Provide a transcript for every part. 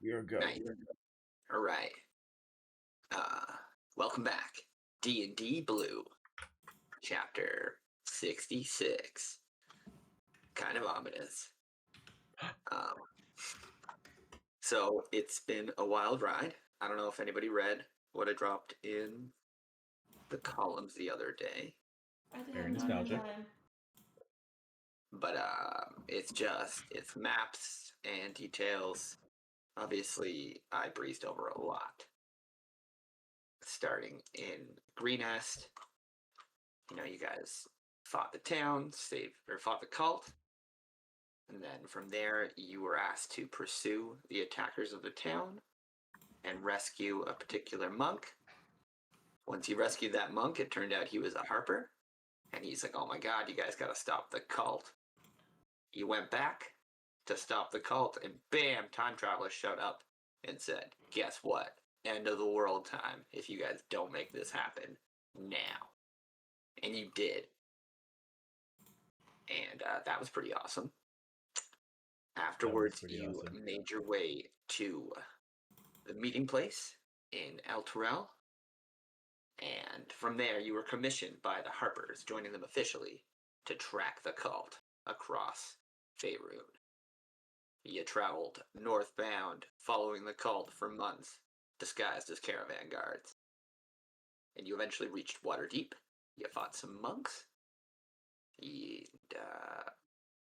You're go. Nice. All right. Uh, welcome back. D&D Blue, chapter 66. Kind of ominous. Um, so it's been a wild ride. I don't know if anybody read what I dropped in the columns the other day, I did Very not have nostalgic. time. but it's maps and details. Obviously, I breezed over a lot. Starting in Greenest, you guys fought the town, fought the cult, and then from there you were asked to pursue the attackers of the town and rescue a particular monk. Once you rescued that monk, it turned out he was a harper, and he's like, "Oh my god, you guys got to stop the cult." You went back to stop the cult, and bam, time travelers showed up and said, "Guess what? End of the world time if you guys don't make this happen now." And you did. And that was pretty awesome. Afterwards, you awesome. made your way to the meeting place in El Terrell, and from there you were commissioned by the Harpers, joining them officially to track the cult across Faerun. You traveled northbound, following the cult for months, disguised as caravan guards. And you eventually reached Waterdeep. You fought some monks. And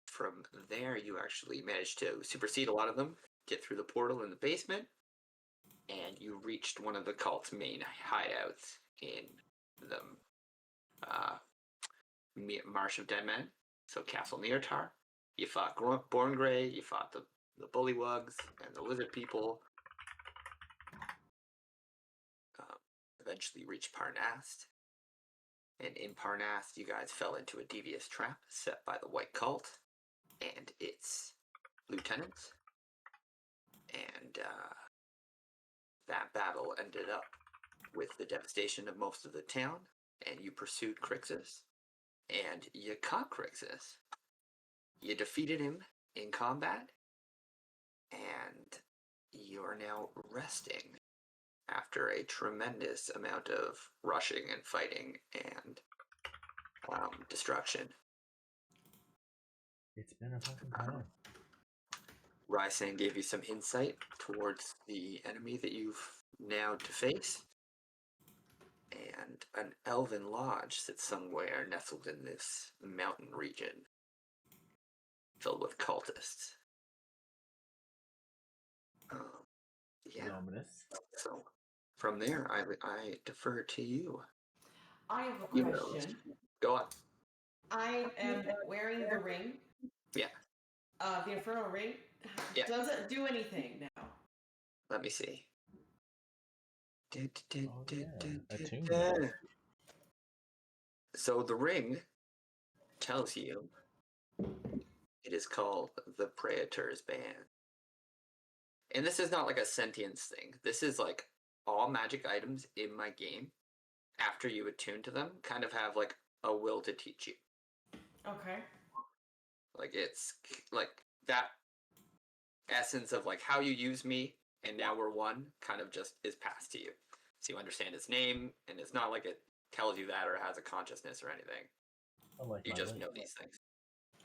from there, you actually managed to supersede a lot of them, get through the portal in the basement, and you reached one of the cult's main hideouts in the Marsh of Dead Men, so Castle Neartar. You fought Borngray, you fought the Bullywugs and the Lizard People. Eventually reached Parnast. And in Parnast, you guys fell into a devious trap set by the White Cult and its lieutenants. And that battle ended up with the devastation of most of the town, and you pursued Crixus, and you caught Crixus. You defeated him in combat, and you're now resting after a tremendous amount of rushing and fighting and destruction. It's been a fucking time. Rysand gave you some insight towards the enemy that you've now to face. And an elven lodge sits somewhere nestled in this mountain region filled with cultists. Yeah. Ominous. So from there, I defer to you. I have a You know. question. Go on. I am wearing the ring. Yeah. The Infernal Ring. Yeah. Does it do anything now? Let me see. Attunement. So the ring tells you it is called the Praetor's Band. And this is not like a sentience thing. This is like all magic items in my game, after you attune to them, kind of have like a will to teach you. Okay. Like it's like that essence of like how you use me and now we're one kind of just is passed to you. So you understand its name, and it's not like it tells you that or has a consciousness or anything. Like you just know these things.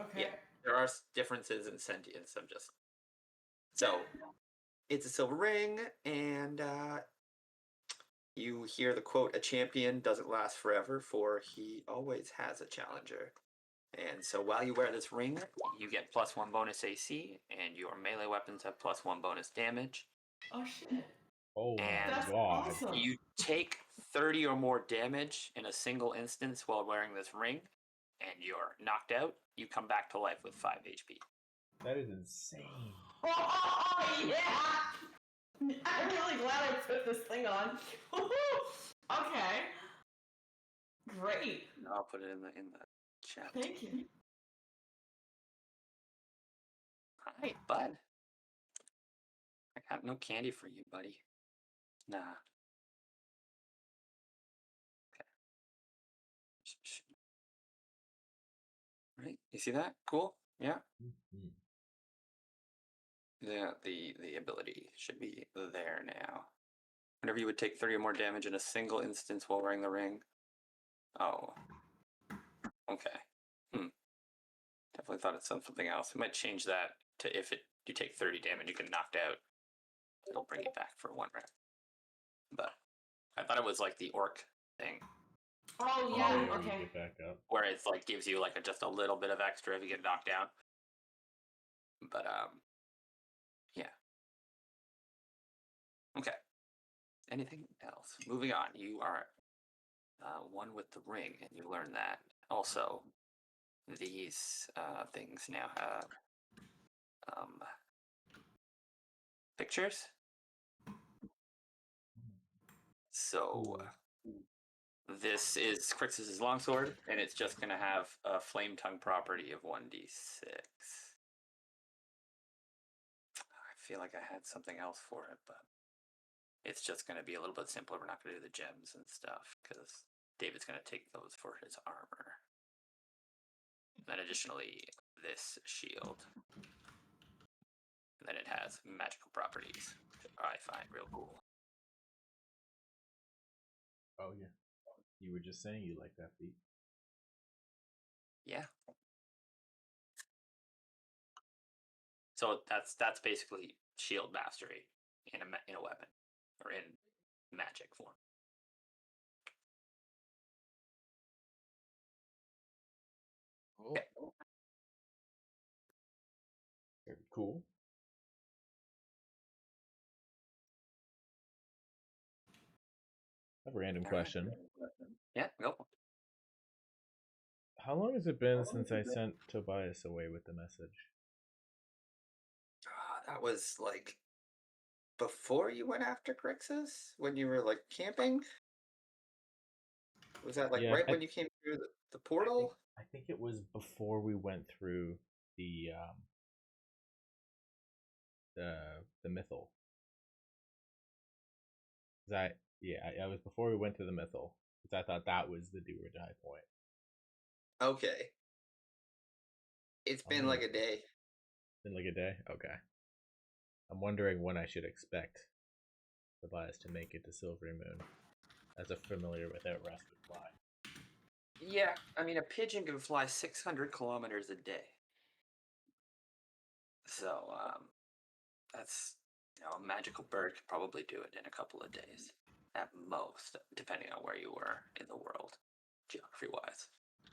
Okay. Yeah, there are differences in sentience. So it's a silver ring, and you hear the quote, "A champion doesn't last forever, for he always has a challenger." And so while you wear this ring, you get +1 bonus AC, and your melee weapons have +1 bonus damage. Oh shit. Oh And my That's god. awesome. you take 30 or more damage in a single instance while wearing this ring, and you're knocked out. You come back to life with 5 HP. That is insane. Oh yeah! I'm really glad I put this thing on. Okay. Great. I'll put it in the chat. Thank you. Hi, bud. I got no candy for you, buddy. Nah. Okay. Right? You see that? Cool? Yeah? Mm-hmm. The ability should be there now. Whenever you would take 30 or more damage in a single instance while wearing the ring. Oh. Okay. Definitely thought it said something else. We might change that to if you take 30 damage, you get knocked out. It'll bring it back for 1 round. But I thought it was like the orc thing. Oh yeah, where you okay. get back up. Where it's like gives you like just a little bit of extra if you get knocked down. But yeah. Okay. Anything else? Moving on. You are one with the ring, and you learn that. Also, these things now have pictures. So this is Crixus' longsword, and it's just going to have a flame tongue property of 1d6. I feel like I had something else for it, but it's just going to be a little bit simpler. We're not going to do the gems and stuff because David's going to take those for his armor. And then additionally, this shield. And then it has magical properties, which I find real cool. Oh yeah. You were just saying you like that feat. Yeah. So that's basically shield mastery in a weapon or in magic form. Cool. Okay. Very cool. I have a random question. Yeah, go. How long has it been since I sent Tobias away with the message? That was like before you went after Crixus? When you were like camping? Was that like right when you came through the portal? I think it was before we went through the Mythal. I was before we went to the Mythal because I thought that was the do or die point. Okay. It's been like a day. Been like a day? Okay. I'm wondering when I should expect Tobias to make it to Silvery Moon as a familiar without rest could fly. Yeah, I mean, a pigeon can fly 600 kilometers a day. So, that's, a magical bird could probably do it in a couple of days. At most, depending on where you were in the world, geography-wise.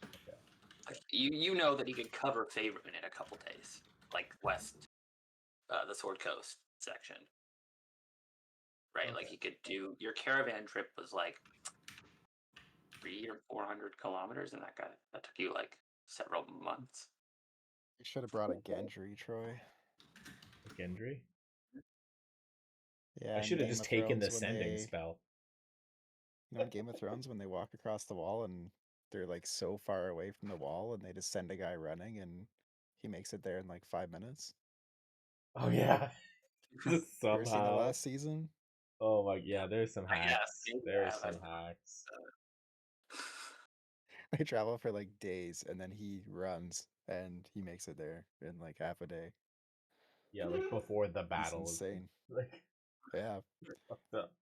Okay. Like, you know that he could cover Faerun in a couple days. Like, west, the Sword Coast section. Right? Okay. Like, he could do... Your caravan trip was, like, 300 or 400 kilometers, and that took you, like, several months. You should have brought a Gendry, Troy. A Gendry? Yeah, I in should have Game just of taken the Thrones when sending they- spell. You know, in Game of Thrones, when they walk across the wall and they're like so far away from the wall, and they just send a guy running, and he makes it there in like 5 minutes. Oh yeah. You ever seen the Somehow. last season? Oh my yeah, there's some I guess, hacks. yeah, There's but- some hacks. They travel for like days, and then he runs, and he makes it there in like half a day. Yeah, like before the It's battle. is, insane. Like Yeah, fucked up.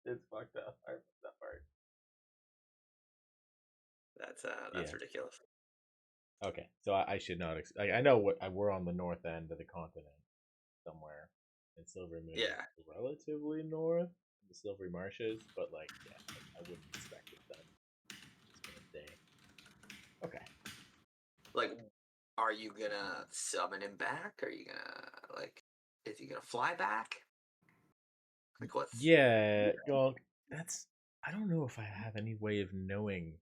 It's fucked up. I remember that part. That's Yeah. ridiculous. Okay, so I should not. I know we're on the north end of the continent, somewhere, and Silvery Moon Yeah. is relatively north, the Silvery Marshes, but like, yeah, I wouldn't expect it done. It's been a day. Okay. Like, are you gonna summon him back? Are you gonna, like, is he gonna fly back? Like, what's... Yeah. Well, I don't know if I have any way of knowing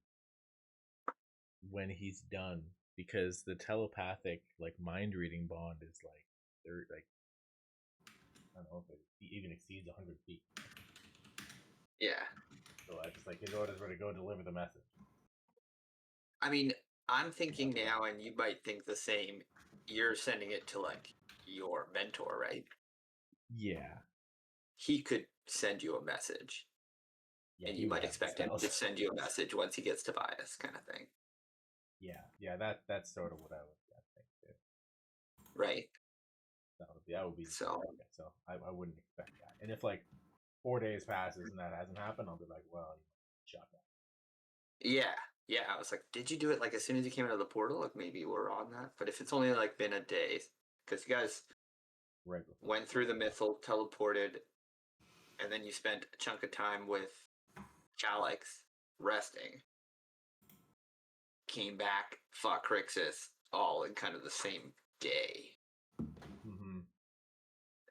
when he's done because the telepathic like mind reading bond is like they're like I don't know if it even exceeds 100 feet. Yeah. So I just like his orders were to go deliver the message. I mean, I'm thinking now, and you might think the same, you're sending it to, like, your mentor, right? Yeah. He could send you a message. Yeah. And he you would might have expect him spells. to send you a message once he gets to Bias, kind of thing. Yeah. Yeah. That's sort of what I was thinking too. Right. That would be So- okay, so I wouldn't expect that. And if like 4 days passes and that hasn't happened, I'll be like, well, shut up. Yeah, yeah. I was like, did you do it like as soon as you came out of the portal? Like maybe we're on that. But if it's only like been a day, because you guys Right before. went through the Mythal, teleported, and then you spent a chunk of time with Calix resting. Came back, fought Crixus, all in kind of the same day. Mm-hmm.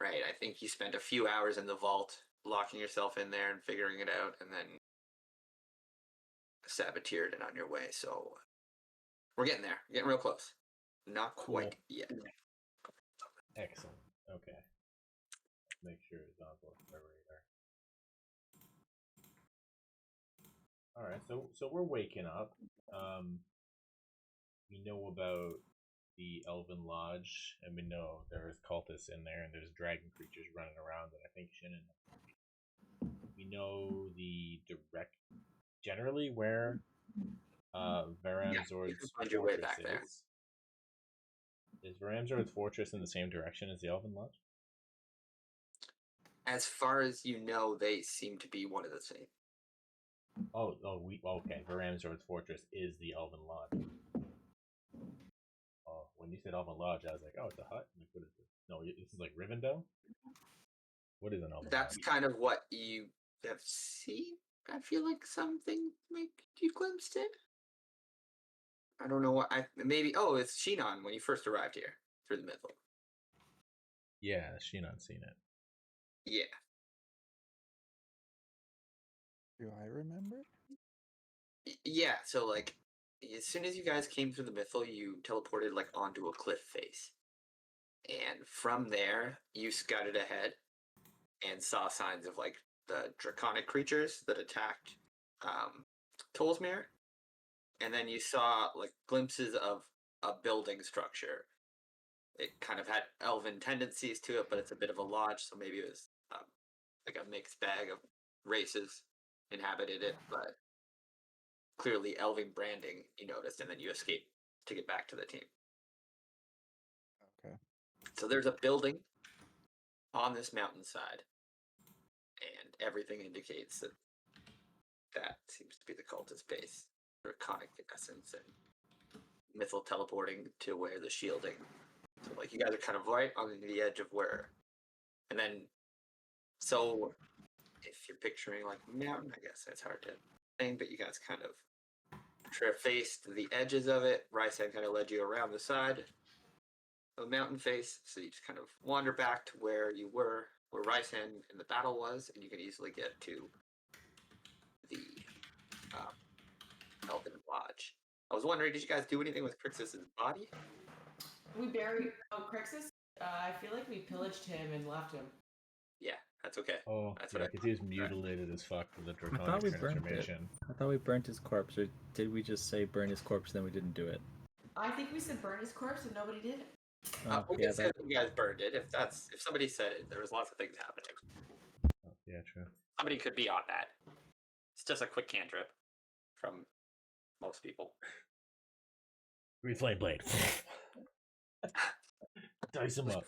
Right. I think you spent a few hours in the vault, locking yourself in there and figuring it out, and then saboteered it on your way. So we're getting there. We're getting real close. Not quite yet. Excellent. Okay. Let's make sure it's on both my radar. All right, so we're waking up. We know about the Elven Lodge, and we know there's cultists in there, and there's dragon creatures running around that I think Shannon. We know the generally where Varamzord's find your way fortress back there. is. Is Varamzord's fortress in the same direction as the Elven Lodge? As far as you know, they seem to be one of the same. Okay. Varamzord's fortress is the Elven Lodge. Oh, when you said Elven Lodge, I was like, oh, it's a hut. Like, what is this? No, this is like Rivendell. What is an Elven That's Lodge? kind of what you have seen. I feel like something make you glimpsed it. I don't know what maybe. Oh, it's Shinon when you first arrived here through the Mythal. Yeah, Sheenon's seen it. Yeah. Do I remember? Yeah, so like as soon as you guys came through the Mythal, you teleported like onto a cliff face. And from there, you scouted ahead and saw signs of like the draconic creatures that attacked Tolsmere. And then you saw like glimpses of a building structure. It kind of had elven tendencies to it, but it's a bit of a lodge, so maybe it was like a mixed bag of races inhabited it, but clearly elven branding you noticed, and then you escaped to get back to the team. Okay. So there's a building on this mountainside, and everything indicates that that seems to be the cultist base. Draconic essence and Mythal teleporting to where the shielding. So like you guys are kind of right on the edge of where, and then so if you're picturing like a mountain, I guess that's hard to think, but you guys kind of traced the edges of it. Rysand kind of led you around the side of the mountain face, so you just kind of wander back to where you were, where Rysand in the battle was, and you can easily get to the Elven Lodge. I was wondering, did you guys do anything with Crixus's body? We buried Crixus. I feel like we pillaged him and left him. Yeah, that's okay. Oh, That's yeah, what I because he was mutilated as fuck for the I thought draconic we burnt it. transformation. I thought we burnt his corpse, or did we just say burn his corpse, then we didn't do it? I think we said burn his corpse and nobody did it. We Yeah, can say that you guys burned it. If somebody said it, there was lots of things happening. Oh, yeah, true. Somebody could be on that. It's just a quick cantrip from most people. Reflame blade. Dice him up.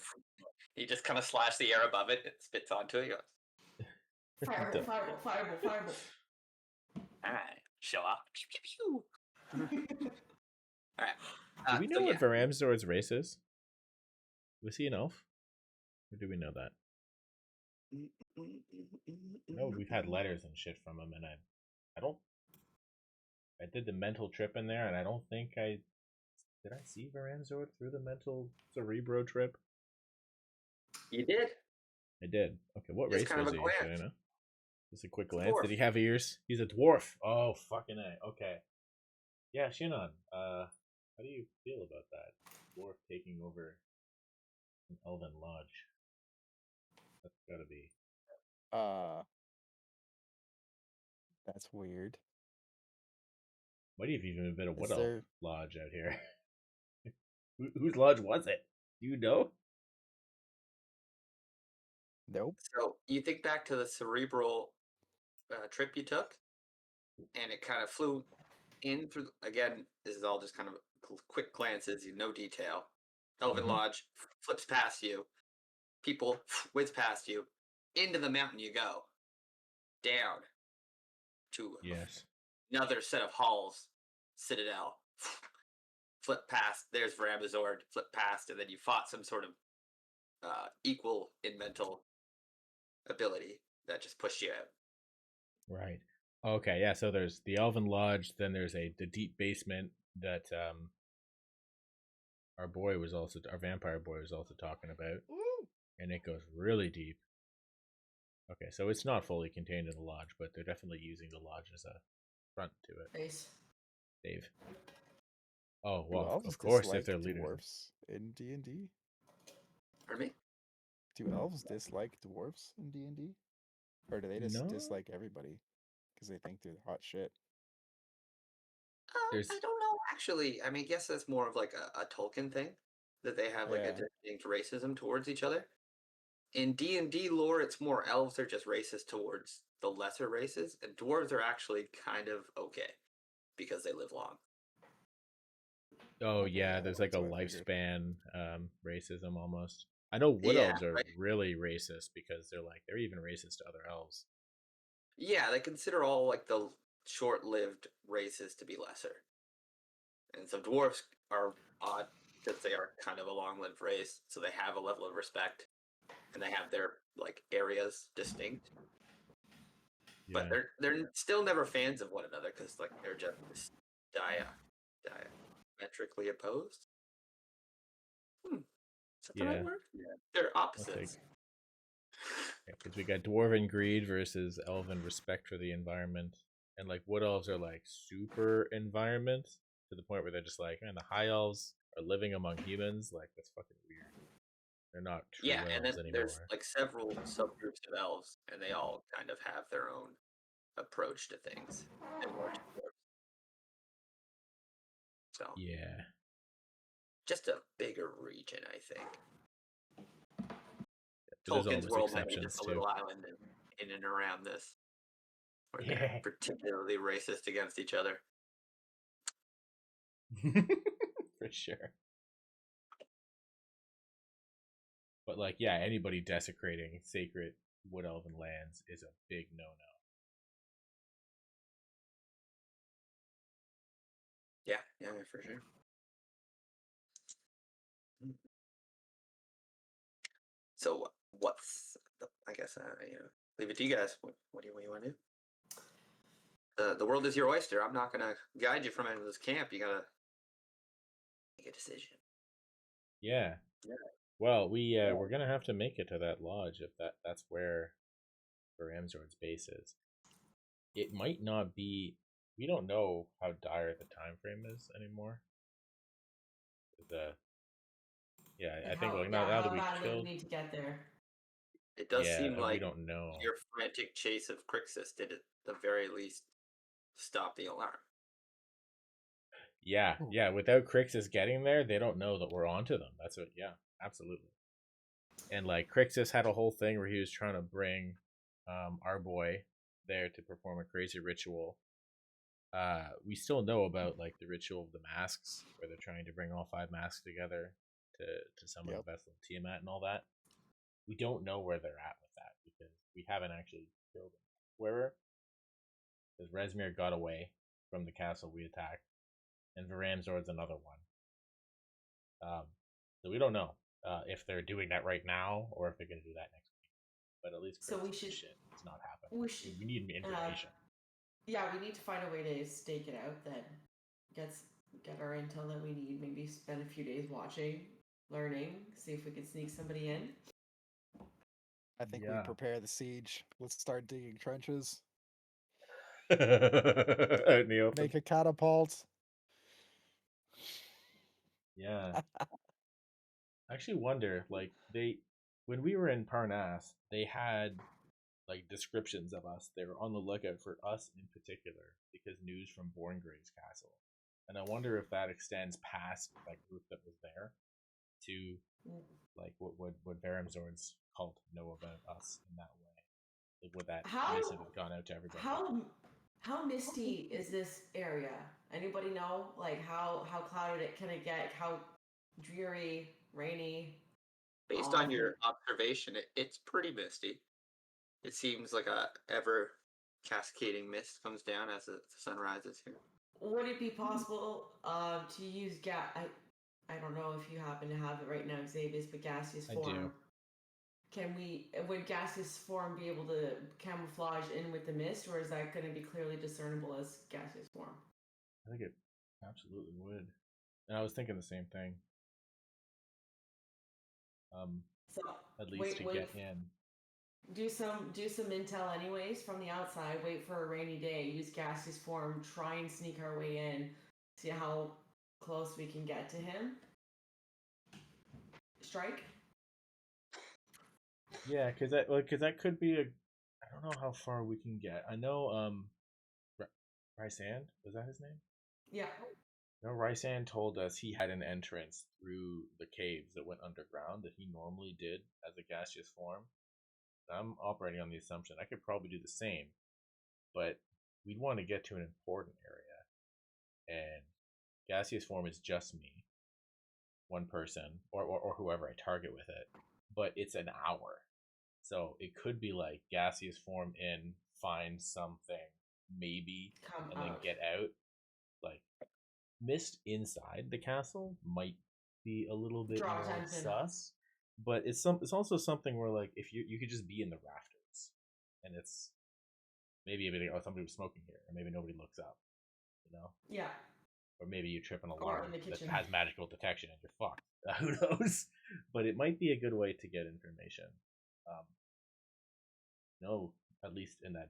You just kind of slash the air above it, it spits onto it. You go, Fireball, fireball, fireball, fireball. all right, show off. All right. Do we know what Varamzord's race is? Was he an elf? Or do we know that? No, we've had letters and shit from him, and I did the mental trip in there, and I don't think did I see Varamzord through the mental cerebro trip? You did. I did. Okay, what Just race kind of was a he? glance. Should I know? Just a quick It's a glance. dwarf. Did he have ears? He's a dwarf. Oh, fucking A. Okay. Yeah, Shinon. How do you feel about that? Dwarf taking over an Elven Lodge. That's gotta be. That's weird. Might have even been a Is Wood Elf there- Lodge out here. Whose lodge was it? Do you know? Nope. So you think back to the cerebral trip you took, and it kind of flew in through. Again, this is all just kind of quick glances, no detail. Elven Mhm. Lodge flips past you, people whiz past you. Into the mountain you go. Down to Yes. another set of halls. Citadel. Flip past. There's Veramazord. Flip past, and then you fought some sort of equal in mental ability that just pushed you out. Right. Okay, yeah, so there's the Elven Lodge, then there's the deep basement that our vampire boy was also talking about. Woo! And it goes really deep. Okay, so it's not fully contained in the lodge, but they're definitely using the lodge as a front to it. Nice. Dave. Oh, Do well, elves of course, if dislike they're leaders. dwarfs in D&D? Pardon me? Do elves dislike dwarfs in D&D? Or do they just No. dislike everybody because they think they're hot shit? There's- I don't know, actually. I mean, I guess that's more of like a Tolkien thing, that they have like a Yeah. distinct racism towards each other. In D&D lore, it's more elves are just racist towards the lesser races, and dwarves are actually kind of okay because they live long. Oh, Okay, yeah, yeah, there's like a that's what I figured. lifespan racism almost. I know wood Yeah, elves are right. really racist because they're even racist to other elves. Yeah, they consider all like the short-lived races to be lesser. And so dwarves are odd because they are kind of a long-lived race, so they have a level of respect, and they have their like areas distinct. Yeah. But they're still never fans of one another because like they're just diametrically opposed. Is that the right Yeah. word? Yeah. They're opposites. Because we got dwarven greed versus elven respect for the environment, and like wood elves are like super environment to the point where they're just like, man, the high elves are living among humans. Like that's fucking weird. They're not true Yeah, and then elves anymore. there's like several subgroups of elves, and they all kind of have their own approach to things. Similar to dwarves. So Yeah. just a bigger region, I think. But there's Tolkien's always world might be exceptions just a too. little island in and around this, where Yeah. they're particularly racist against each other. For sure. But like, yeah, anybody desecrating sacred wood elven lands is a big no-no. Yeah, for sure. So what's I guess leave it to you guys. What do you want to do? The world is your oyster. I'm not gonna guide you from into this camp. You gotta make a decision. Yeah. Yeah. Well, we're gonna have to make it to that lodge if that's where Veramazord's base is. It might not be. We don't know how dire the time frame is anymore. I think like now that we bad would killed, we need to get there? It does yeah, seem we like don't know. your frantic chase of Crixus did at the very least stop the alarm. Yeah, yeah. Without Crixus getting there, they don't know that we're onto them. That's what. Yeah, absolutely. And like Crixus had a whole thing where he was trying to bring our boy there to perform a crazy ritual. We still know about like the ritual of the masks, where they're trying to bring all 5 masks together to summon Yep. Bethel Tiamat and all that. We don't know where they're at with that because we haven't actually killed them. Where? Because Rezmir got away from the castle we attacked, and Veramazord's another one. So we don't know if they're doing that right now or if they're going to do that next week. But at least So we Crixus' should- shit is not happening. We need information. Yeah, we need to find a way to stake it out that get our intel that we need. Maybe spend a few days watching, learning, see if we can sneak somebody in. I think Yeah. we prepare the siege. Let's start digging trenches. Out in the open. Make a catapult. Yeah. I actually wonder, like, when we were in Parnas, they had like descriptions of us. They were on the lookout for us in particular because news from Borngrave's castle. And I wonder if that extends past that group that was there to like what would Veramazord's cult know about us in that way? Like would that missive have gone out to everybody? How misty is this area? Anybody know? Like how clouded can it get? How dreary, rainy? Based on your observation, it's pretty misty. It seems like a ever cascading mist comes down as the sun rises here. Would it be possible to use I don't know if you happen to have it right now, Xavius, but gaseous I form. do. Would gaseous form be able to camouflage in with the mist, or is that going to be clearly discernible as gaseous form? I think it absolutely would. And I was thinking the same thing. So At least to wait, get in. do some intel anyways from the outside. Wait for a rainy day. Use gaseous form. Try and sneak our way in. See how close we can get to him. Strike. Yeah, because that could be a. I don't know how far we can get. I know Rysand, was that his name? Yeah. No, Rysand told us he had an entrance through the caves that went underground that he normally did as a gaseous form. I'm operating on the assumption I could probably do the same, but we'd want to get to an important area, and gaseous form is just me, one person, or whoever I target with it. But it's an hour, so it could be like gaseous form in, find something, maybe, Come and then out. get out. Like mist inside the castle might be a little bit Draw more attention. sus, but it's also something where like if you could just be in the rafters, and it's maybe everything. Oh, somebody was smoking here, or maybe nobody looks up, you know. Yeah. Or maybe you trip an Or alarm in the that kitchen. has magical detection and you're fucked. Who knows? But it might be a good way to get information. No, at least in that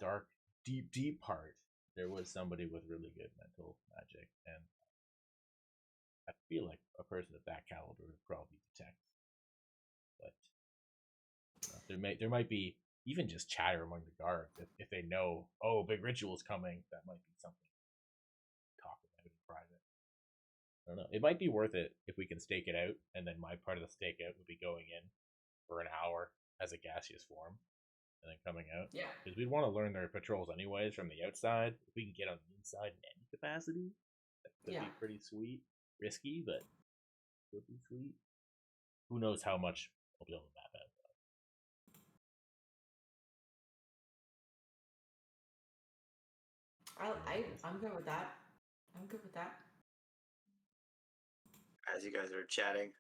dark, deep part, there was somebody with really good mental magic, and I feel like a person of that caliber would probably detect. But there might be even just chatter among the guards if they know, oh, big ritual's coming. That might be something to talk about in private. I don't know. It might be worth it if we can stake it out, and then my part of the stakeout would be going in for an hour as a gaseous form, and then coming out. Yeah. Because we'd want to learn their patrols anyways from the outside. If we can get on the inside in any capacity, that could be pretty sweet. Risky, but could be sweet. Who knows how much I'll be able to map out. I'm good with that. I'm good with that. As you guys are chatting,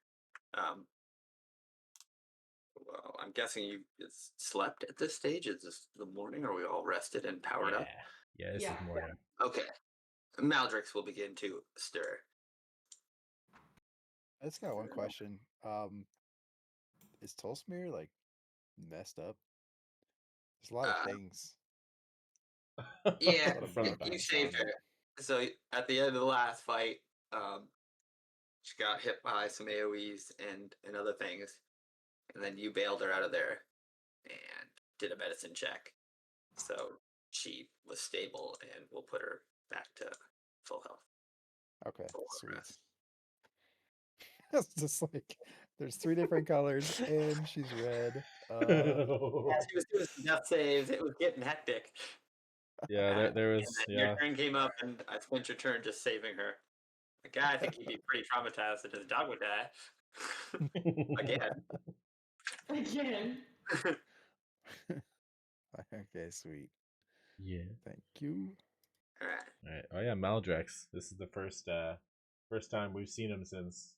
well, I'm guessing you slept at this stage. Is this the morning? Are we all rested and powered up? Yeah, this is morning. Okay. Maldrix will begin to stir. I just got one question. Is Tolsmir like messed up? There's a lot of things. Yeah, Front you back saved on her. So at the end of the last fight, she got hit by some AoEs and other things, and then you bailed her out of there and did a medicine check. So she was stable, and we'll put her back to full health. Okay, Full sweet. rest. It's just like there's 3 different colors, and she's red. Yeah, she was doing some death saves. It was getting hectic. Yeah, there was. And then your turn came up, and I spent your turn just saving her. Like, I think he'd be pretty traumatized that his dog would die. Again. Again. Okay, sweet. Yeah. Thank you. All right. Oh yeah, Maldrex. This is the first time we've seen him since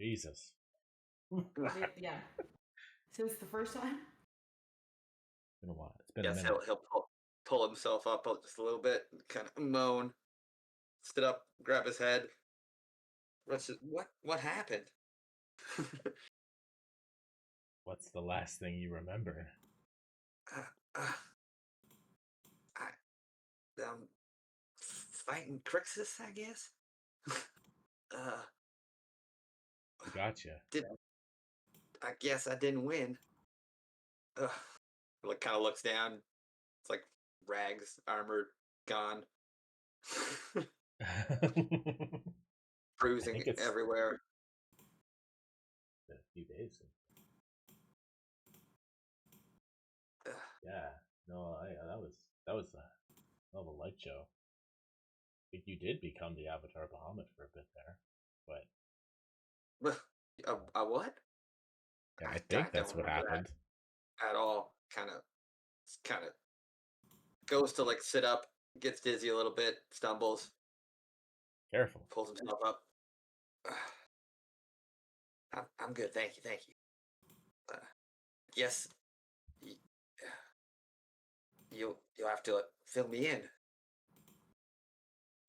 Jesus. Yeah. Since the first time? It's been a while. It's been a Yes, minute. he'll pull himself up just a little bit, kind of moan, sit up, grab his head. What happened? What's the last thing you remember? Fighting Crixus, I guess. Gotcha. I guess I didn't win. Kind of looks down. It's like rags, armor gone, bruising everywhere. A few days. Yeah. No, that was a light show. I think you did become the Avatar Bahamut for a bit there, but A what? Yeah, I think that's don't what remember happened. that at all. Kind of goes to like sit up, gets dizzy a little bit, stumbles, Careful. pulls himself up. I'm good, thank you. Yes, you'll have to fill me in.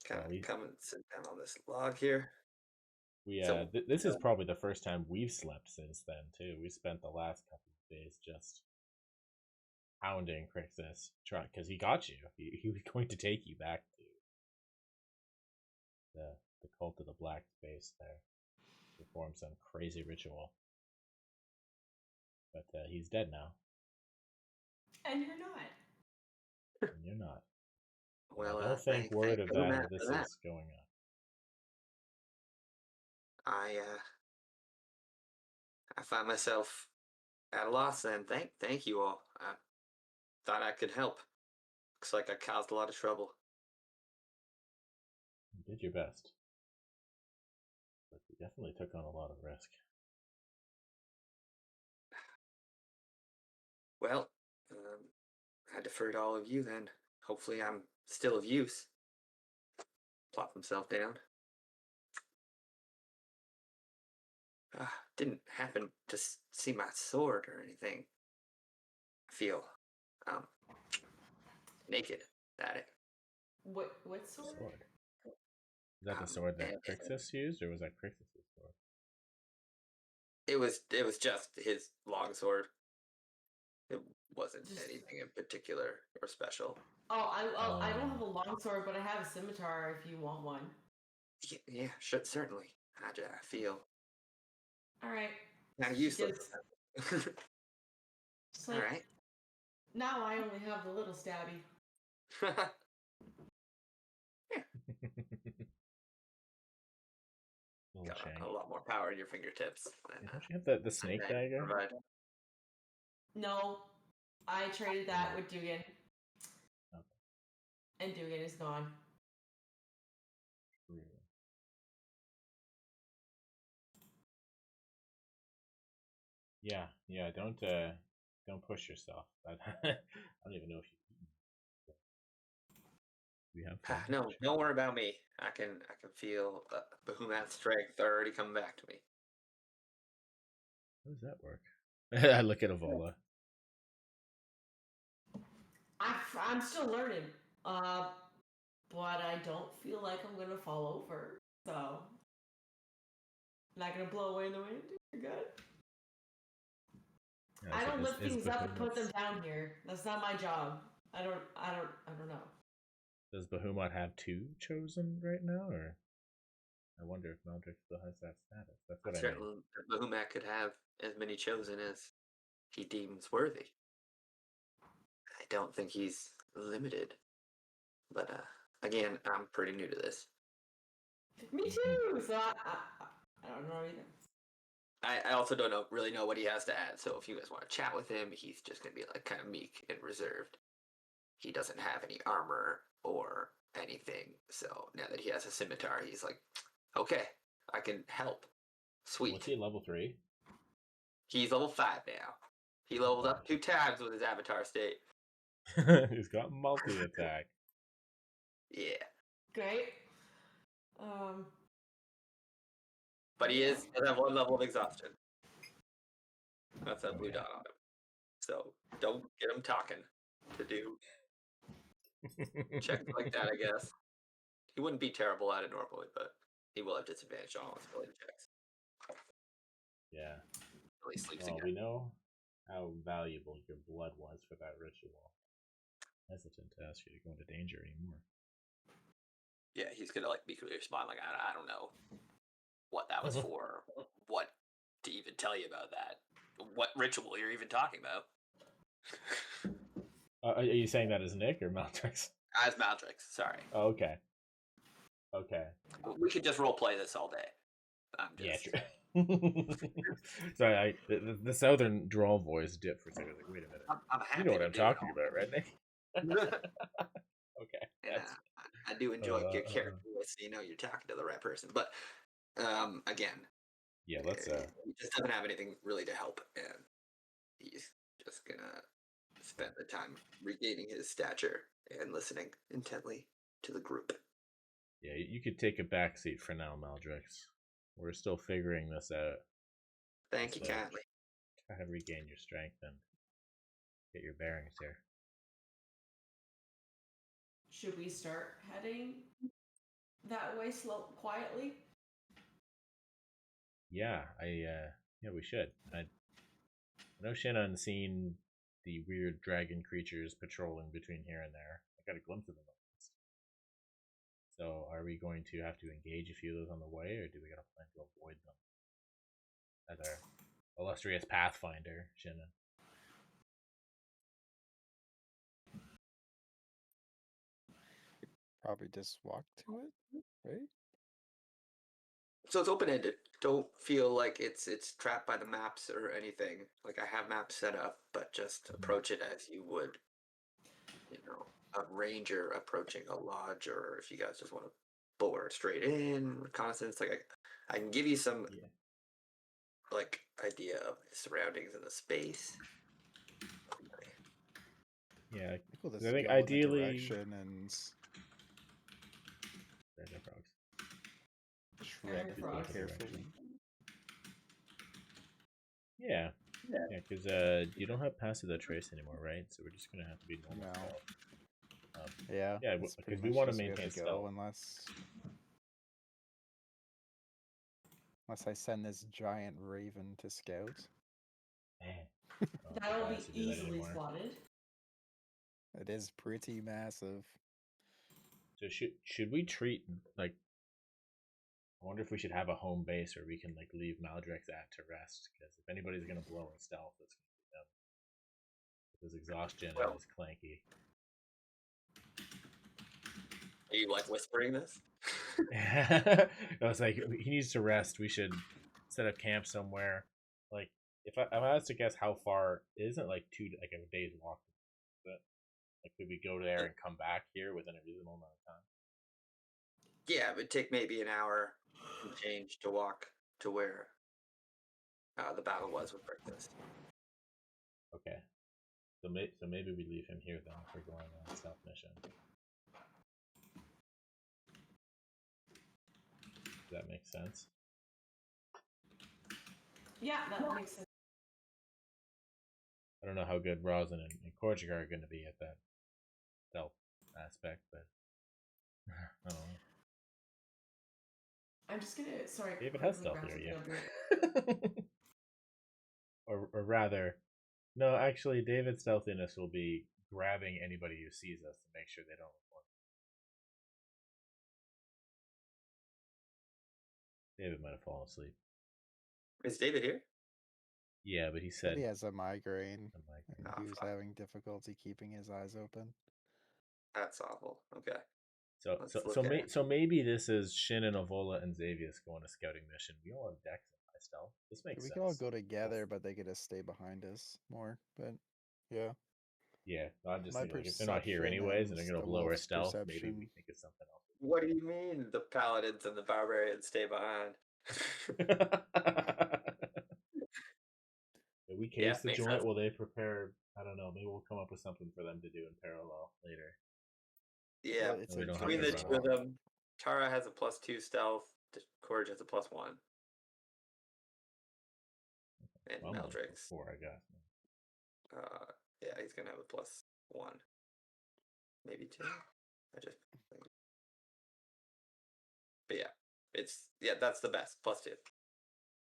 Kind Well, of come and sit down on this log here. we So, this is probably the first time we've slept since then too. We spent the last couple of days just hounding Crixus, because he got you. He was going to take you back to the cult of the Black Space there, perform some crazy ritual. But he's dead now, And you're not. and you're not. well, I don't think thank word of Matt this for that. is going on. I find myself at a loss then. Thank you all. I thought I could help. Looks like I caused a lot of trouble. You did your best, but you definitely took on a lot of risk. Well, I defer to all of you then. Hopefully I'm still of use. Plop himself down. Didn't happen to see my sword or anything. I feel naked at it. What sword? Sword. Is that the sword that Crixus used, or was that Crixus' sword? It was just his long sword. It wasn't anything in particular or special. Oh, I don't have a long sword, but I have a scimitar if you want one. Yeah, certainly. I feel. All right. Kind of useless. Like, all right. Now I only have the little stabby. Got a lot more power in your fingertips. Don't you have the snake dagger? No, I traded that with Dugan. Okay. And Dugan is gone. True. Yeah. Don't push yourself. I don't even know if you have. No, don't worry about me. I can feel Bahumat's strength already coming back to me. How does that work? I look at Evola. I'm still learning, but I don't feel like I'm gonna fall over. So, not gonna blow away in the wind. You're good. Yeah, I don't lift things up and put them down here. That's not my job. I don't know. Does Bahumat have 2 chosen right now, or I wonder if Maldrick still has that status. That's what I mean. Bahumat could have as many chosen as he deems worthy. I don't think he's limited. But again, I'm pretty new to this. Me too. So I don't know either. I also don't really know what he has to add. So if you guys want to chat with him, he's just gonna be like kind of meek and reserved. He doesn't have any armor or anything. So now that he has a scimitar, he's like, okay, I can help. Sweet. What's he, level 3? He's level 5 now. He leveled up 2 times with his avatar state. He's got multi-attack. Yeah. Great. But he does have 1 level of exhaustion. That's a blue dot on him. So don't get him talking to do checks like that, I guess. He wouldn't be terrible at it normally, but he will have disadvantage on all his ability checks. Yeah. At least sleeps again. We know how valuable your blood was for that ritual. Hesitant to ask you to go into danger anymore. Yeah, he's gonna like be respond like I don't know what that was for, what to even tell you about that, what ritual you're even talking about. Are you saying that as Nick or Maldrix? As Maldrix, sorry. Oh, okay. Okay. We could just role play this all day. Yeah, true. Sorry, the southern drawl voice dipped for a second. I was like, wait a minute. I'm happy. You know what I'm talking about, right, Nick? Okay. Yeah, I do enjoy your character voice, so you know you're talking to the right person. But again, Yeah, let's He just doesn't have anything really to help, and he's just gonna spend the time regaining his stature and listening intently to the group. yeah, you could take a back seat for now, Maldrix. We're still figuring this out. Thank you So, kindly. try to regain your strength and get your bearings here. Should we start heading that way quietly? Yeah, yeah, we should. I know Shannon's seen the weird dragon creatures patrolling between here and there. I got a glimpse of them. So, are we going to have to engage a few of those on the way, or do we got a plan to avoid them? As our illustrious pathfinder, Shannon. Probably just walk to it, right? So it's open ended. Don't feel like it's trapped by the maps or anything. Like I have maps set up, but just approach it as you would, a ranger approaching a lodge, or if you guys just want to bore straight in reconnaissance. Like I can give you some like idea of the surroundings and the space. Yeah, We'll just I think go in the ideally. direction and There's no frogs. tread frogs. carefully. Yeah, because you don't have passive the trace anymore, right? So we're just gonna have to be normal No. stealth. Yeah, Yeah, that's because pretty we much want to just where maintain to go stealth. unless I send this giant raven to scout. That'll Why be has to do that easily anymore? spotted. It is pretty massive. So should we treat like? I wonder if we should have a home base where we can like leave Maldrix at to rest. Because if anybody's gonna blow in stealth, it's gonna be them. His exhaustion and his clanky. Are you like whispering this? No, it's like he needs to rest. We should set up camp somewhere. Like if I was to guess how far, it isn't like like a day's walk. But like could we go there and come back here within a reasonable amount of time? Yeah, it would take maybe an hour and change to walk to where the battle was with breakfast. Okay. So maybe we leave him here then if we're going on a stealth mission. Does that make sense? Yeah, that makes sense. I don't know how good Rosin and Korjigar are going to be at that stealth aspect, but I don't know. I'm just gonna David has stealth here, yeah. or rather, no, actually, David's stealthiness will be grabbing anybody who sees us to make sure they don't report. David might have fallen asleep. Is David here? Yeah, but he said He has a migraine. And Oh, he was fuck. having difficulty keeping his eyes open. That's awful. Okay. Let's So look so, at it. so maybe this is Shin and Avola and Xavius going on a scouting mission. We all have Dex and high stealth. This makes We sense. could all go together, but they could just stay behind us more. But yeah, Yeah, I'm just my thinking like, if they're not here perception anyways and they're and gonna the blow our wolf's stealth, maybe we perception. think it's something What do you mean the paladins and the barbarians stay behind? else. If we Yeah, case the makes joint, sense. will they prepare? I don't know. Maybe we'll come up with something for them to do in parallel later. Yeah, Well, it's We a don't have between to the run two of off. them, Tara has a +2 stealth, Corge has a +1. And Well, I'm only Maldrix, 4, I guess. yeah, he's gonna have a +1. Maybe 2. I just think. But yeah, that's the best. +2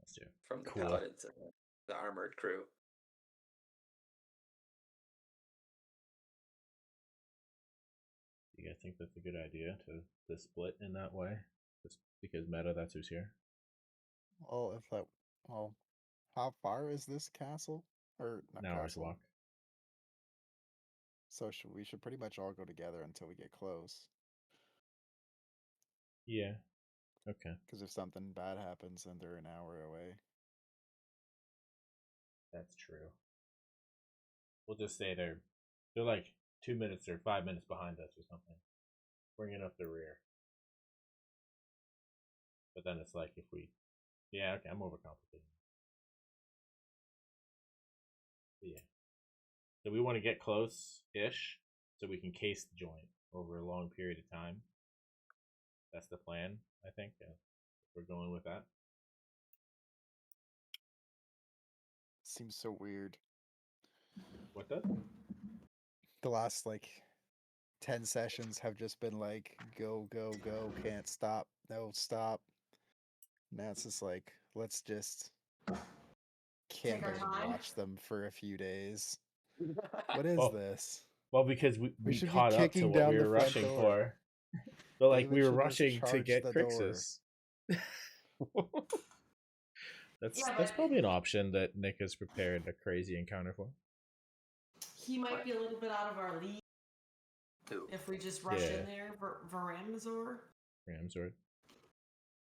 Let's do it. from the Cool. paladins and the armored crew. You guys think that's a good idea to split in that way? Just because meta, that's who's here. Well, how far is this castle? Or not An hour's castle? walk. So we should pretty much all go together until we get close. Yeah. Okay. Because if something bad happens, then they're an hour away. That's true. We'll just say they're like 2 minutes or 5 minutes behind us or something. Bringing up the rear. But then it's like if we Yeah, okay, I'm overcomplicating. But yeah. So we want to get close-ish so we can case the joint over a long period of time. That's the plan, I think. We're going with that. Seems so weird. What does? The last like 10 sessions have just been like go, go, go, can't stop, no stop. Now it's just like let's just Take our candle time. watch them for a few days. What is Well, this? well, because we We should be caught up to kicking what we down the were front rushing door. for. But like David we were should just rushing to charge get the door. Crixus. That's Yeah, that's but probably an option that Nick has prepared a crazy encounter for. he might be a little bit out of our league Who? if we just rush Yeah. in there. Varamazor. Ramsword.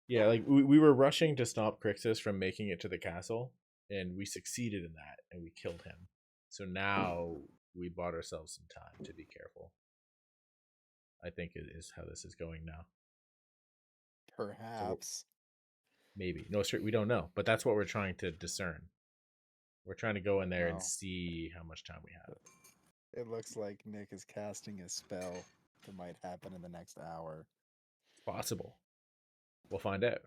Yeah, like we were rushing to stop Crixus from making it to the castle, and we succeeded in that, and we killed him. So now we bought ourselves some time to be careful. I think it is how this is going now. Perhaps. Maybe. No, we don't know, but that's what we're trying to discern. We're trying to go in there and No. see how much time we have. It looks like Nick is casting a spell that might happen in the next hour. It's possible. We'll find out.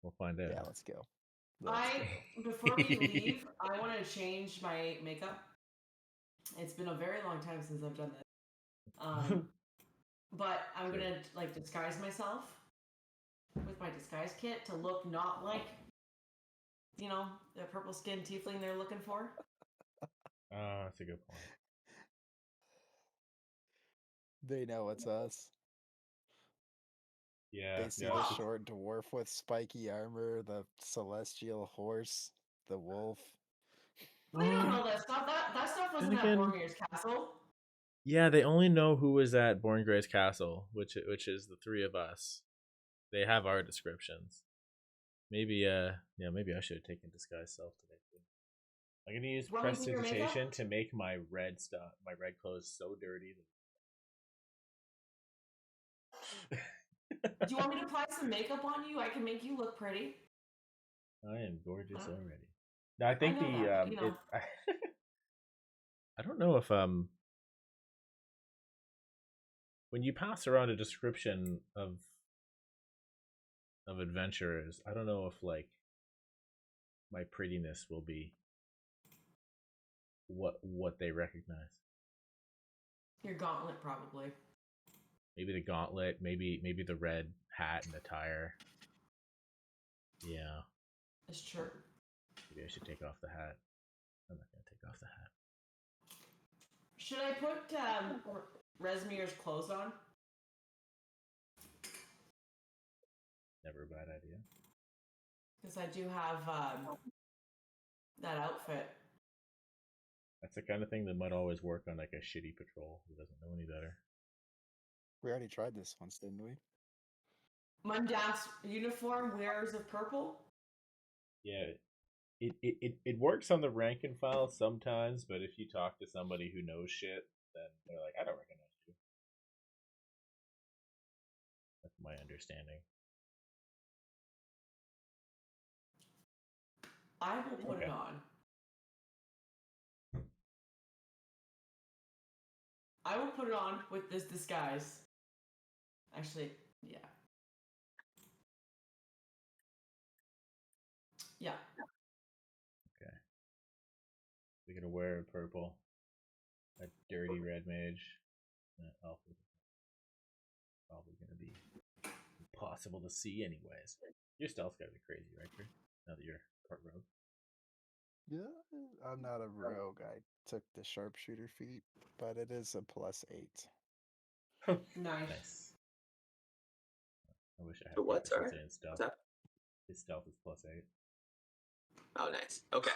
We'll find out. Yeah, let's go. Before we leave, I want to change my makeup. It's been a very long time since I've done this. But I'm Sure. gonna like disguise myself with my disguise kit to look not like, you know, the purple skinned tiefling they're looking for. That's a good point. They know it's us. Yeah, They see yeah. the it's- short dwarf with spiky armor, the celestial horse, the wolf. They don't know that stuff. That stuff wasn't Then at again- Boromir's castle. Yeah, they only know who was at Borngray's castle, which is the three of us. They have our descriptions. Maybe maybe I should have taken disguise self today too. I'm gonna use Want me to do your makeup? prestidigitation to make my red clothes so dirty. Do you want me to apply some makeup on you? I can make you look pretty. I am gorgeous Huh? already. No, I think know that, you know. I don't know if when you pass around a description of adventurers, I don't know if like my prettiness will be what they recognize. Your gauntlet, probably. Maybe the gauntlet, maybe the red hat and attire. Yeah, It's true. maybe I should take off the hat. I'm not gonna take off the hat. Should I put Resmir's clothes on? Never a bad idea. Because I do have that outfit. That's the kind of thing that might always work on like a shitty patrol who doesn't know any better. We already tried this once, didn't we? Mundas uniform, wearers of purple. Yeah, it works on the rank and file sometimes, but if you talk to somebody who knows shit, then they're like, I don't recognize you. That's my understanding. I will put it Okay. on. I will put it on with this disguise. Actually, yeah. Yeah. We're gonna wear purple. A dirty red mage. Elf is probably gonna be impossible to see anyways. Your stealth's gotta be crazy, right, Chris? Now that you're part rogue. Yeah, I'm not a rogue. I took the sharpshooter feat, but it is a +8. Nice. Nice. I wish I had The what, sorry? proficiency in stealth. What's that? His stealth is +8. Oh, nice. Okay.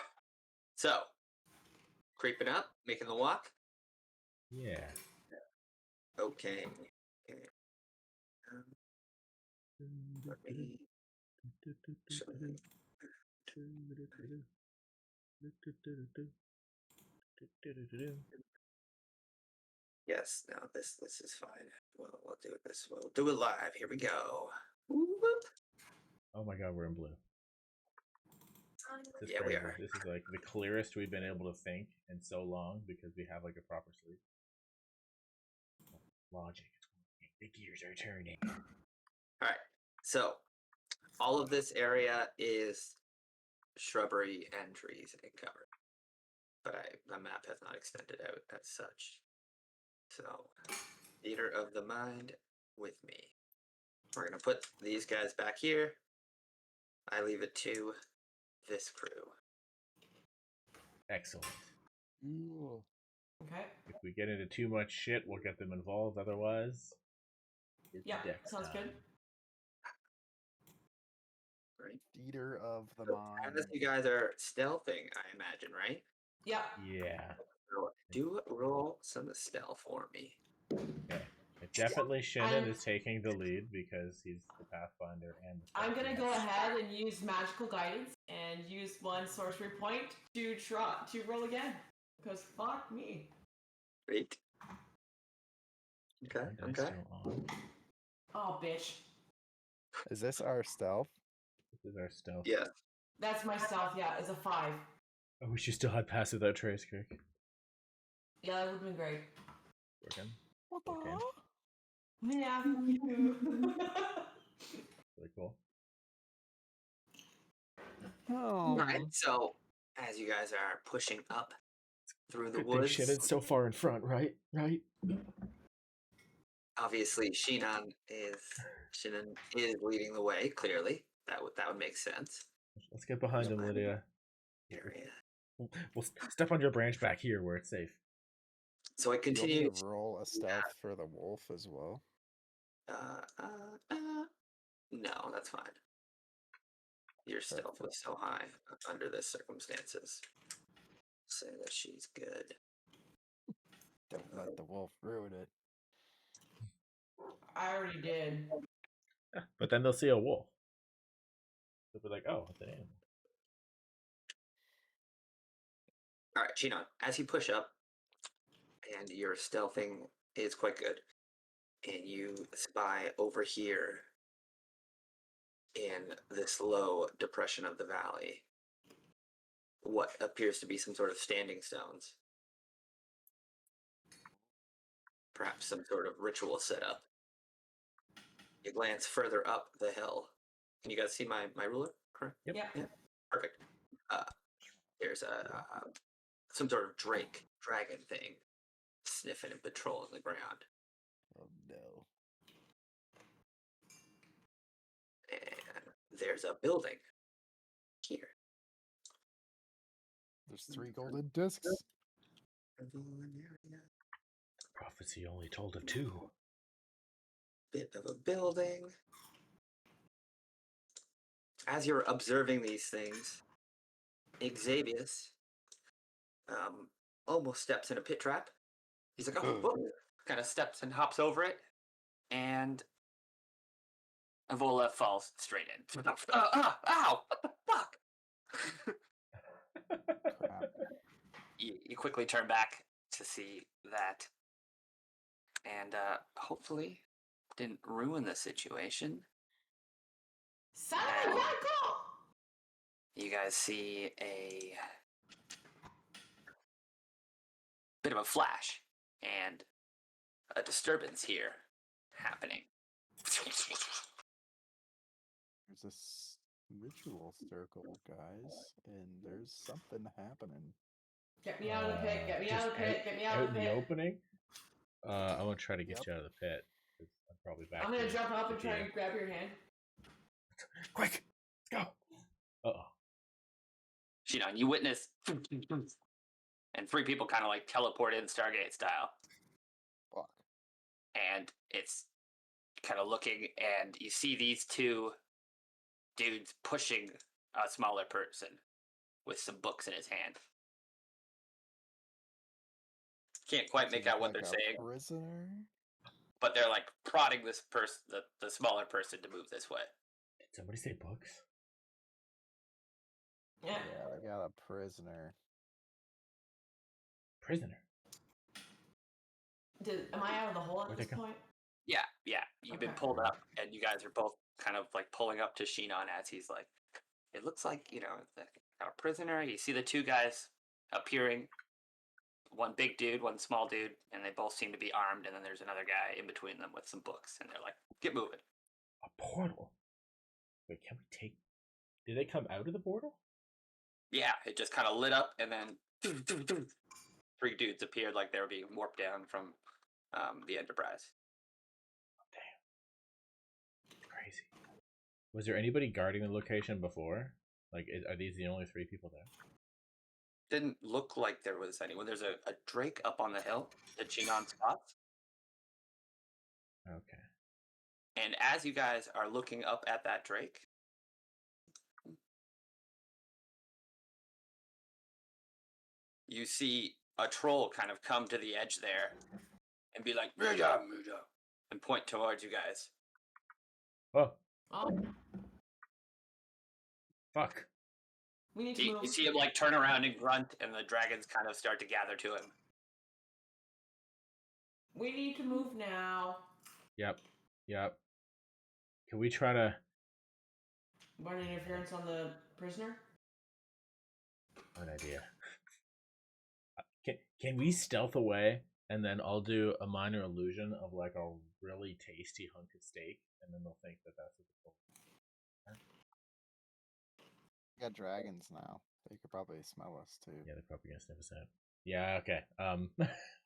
So, creeping up, making the walk. Yeah. Okay. Okay. Let me- Yes. No, this is fine. We'll do it this. We'll do it live. Here we go. Whoop. Oh my god, we're in blue. This is Yeah, we crazy. are. This is like the clearest we've been able to think in so long because we have like a proper sleep. Logic. The gears are turning. All right. So, all of this area is shrubbery and trees and cover, but the map has not extended out as such. So, theater of the mind with me. We're gonna put these guys back here. I leave it to this crew. Excellent. Ooh. Okay. If we get into too much shit, we'll get them involved. Otherwise, it's Yeah, Dex sounds time. good. Right. Theater of the So, mind. as you guys are stealthing, I imagine, right? Yep. Yeah. So do roll some stealth for me. Okay. Definitely Shannon I'm- is taking the lead because he's the Pathfinder and the I'm gonna go Pathfinder. ahead and use magical guidance and use one sorcery point to roll again. Because fuck me. Great. Okay. Are they Okay. still on? Oh, bitch. Is this our stealth? This is our stealth. Yeah. That's my stealth. Yeah, it's a 5. I wish you still had pass without trace, Kirk. Yeah, that would have been great. Working. What the Okay. hell? Yeah, fuck you. Really cool. Oh. Alright, so as you guys are pushing up through the Good thing woods, Shannon's so far in front, right? Right? obviously Shinan is leading the way. Clearly, that would make sense. Let's get behind him, Lydia. Area. We'll step on your branch back here where it's safe. So I Do you want me continue. to roll a stealth for the wolf as well? No, that's fine. Your stealth was so high under this circumstances. Say that she's good. Don't let the wolf ruin it. I already did. But then they'll see a wolf. They'll be like, oh, it's an animal. All right, Shinan, as you push up, and your stealthing is quite good, and you spy over here in this low depression of the valley what appears to be some sort of standing stones. Perhaps some sort of ritual setup. You glance further up the hill. Can you guys see my ruler? Correct? Yep. Yeah. Perfect. There's some sort of dragon thing, sniffing and patrolling the ground. Oh no. And there's a building here. There's 3 golden discs. Prophecy only told of 2. Bit of a building. As you're observing these things, Xavius almost steps in a pit trap. He's like, oh, whoa. Kind of steps and hops over it, and Avola falls straight in. Ow! What the fuck? Crap. You quickly turn back to see that, and hopefully didn't ruin the situation. Son of a gun, go! You guys see a bit of a flash and a disturbance here happening. There's this ritual circle, guys, and there's something happening. Get me out of the pit, get me Just out of the pit, get me out of in the the pit. opening. I'm gonna try to get Yep. you out of the pit. 'Cause I'm probably back. I'm gonna here jump up and with try you. and grab your hand. Quick, let's go. Uh-oh. Shinan, you witness, and 3 people kind of like teleport in Stargate style. Fuck. And it's kind of looking, and you see these 2 dudes pushing a smaller person with some books in his hand. Can't quite Does make he out look what like they're a saying, Prisoner? but they're like prodding this person, the smaller person, to move this way. Did somebody say books? Yeah. Yeah, they got a prisoner. Prisoner. Am I out of the hole at Where'd this they go? point? Yeah, you've been Okay. pulled up, and you guys are both kind of like pulling up to Shinon as he's like, it looks like, our prisoner. You see the two guys appearing, one big dude, one small dude, and they both seem to be armed, and then there's another guy in between them with some books, and they're like, get moving. A portal. Wait, can we take? Did they come out of the portal? Yeah, it just kind of lit up, and then three dudes appeared like they were being warped down from the Enterprise. Crazy. Was there anybody guarding the location before? Like, are these the only 3 people there? Didn't look like there was anyone. There's a Drake up on the hill that Shinon spots. Okay. And as you guys are looking up at that Drake, you see a troll kind of come to the edge there and be like, Muda, Muda, and point towards you guys. Oh, Oh, fuck. we need to You move. see him like turn around and grunt, and the dragons kind of start to gather to him. We need to move now. Yep. Can we try to? Burn interference on the prisoner? Good idea. Can we stealth away, and then I'll do a minor illusion of like a really tasty hunk of steak, and then they'll think that that's what the We got dragons now. They could probably smell us too. Yeah, they're probably gonna sniff us out. Yeah,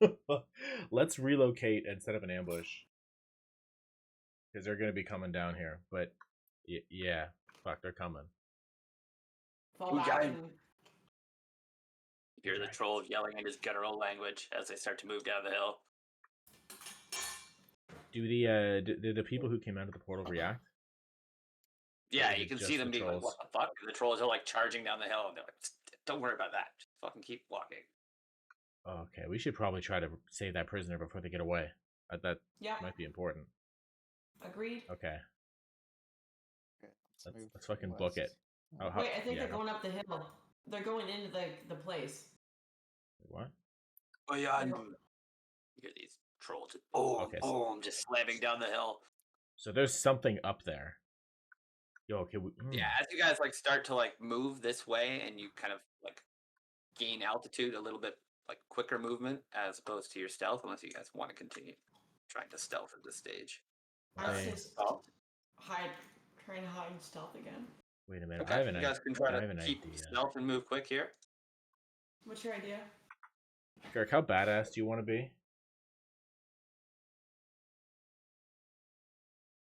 okay. Let's relocate and set up an ambush. Because they're gonna be coming down here. But yeah, fuck, they're coming. Fall Who back got and... him? You hear the troll yelling in his guttural language as they start to move down the hill. Do the people who came out of the portal react? Yeah, is you it can just see the them being like, trolls? what the fuck? And the trolls are like charging down the hill, and they're like, don't worry about that. Just fucking keep walking. Okay, we should probably try to save that prisoner before they get away. That Yeah, might be important. agreed. Okay, Okay, let's move fucking west. book it. Oh, Wait, I think yeah, they're going up the hill. They're going into the place. What? Oh yeah, I know. You hear these trolls just boom, Okay, boom, just slamming down the hill. So there's something up there. Yo, okay. Yeah, as you guys like start to like move this way, and you kind of like gain altitude a little bit, like quicker movement as opposed to your stealth, unless you guys want to continue trying to stealth at this stage. I Okay. say Oh, hide, try and hide stealth again. Wait a minute. okay. I have an You guys can try I have to an keep idea. stealth and move quick here. What's your idea? Kirk, how badass do you want to be?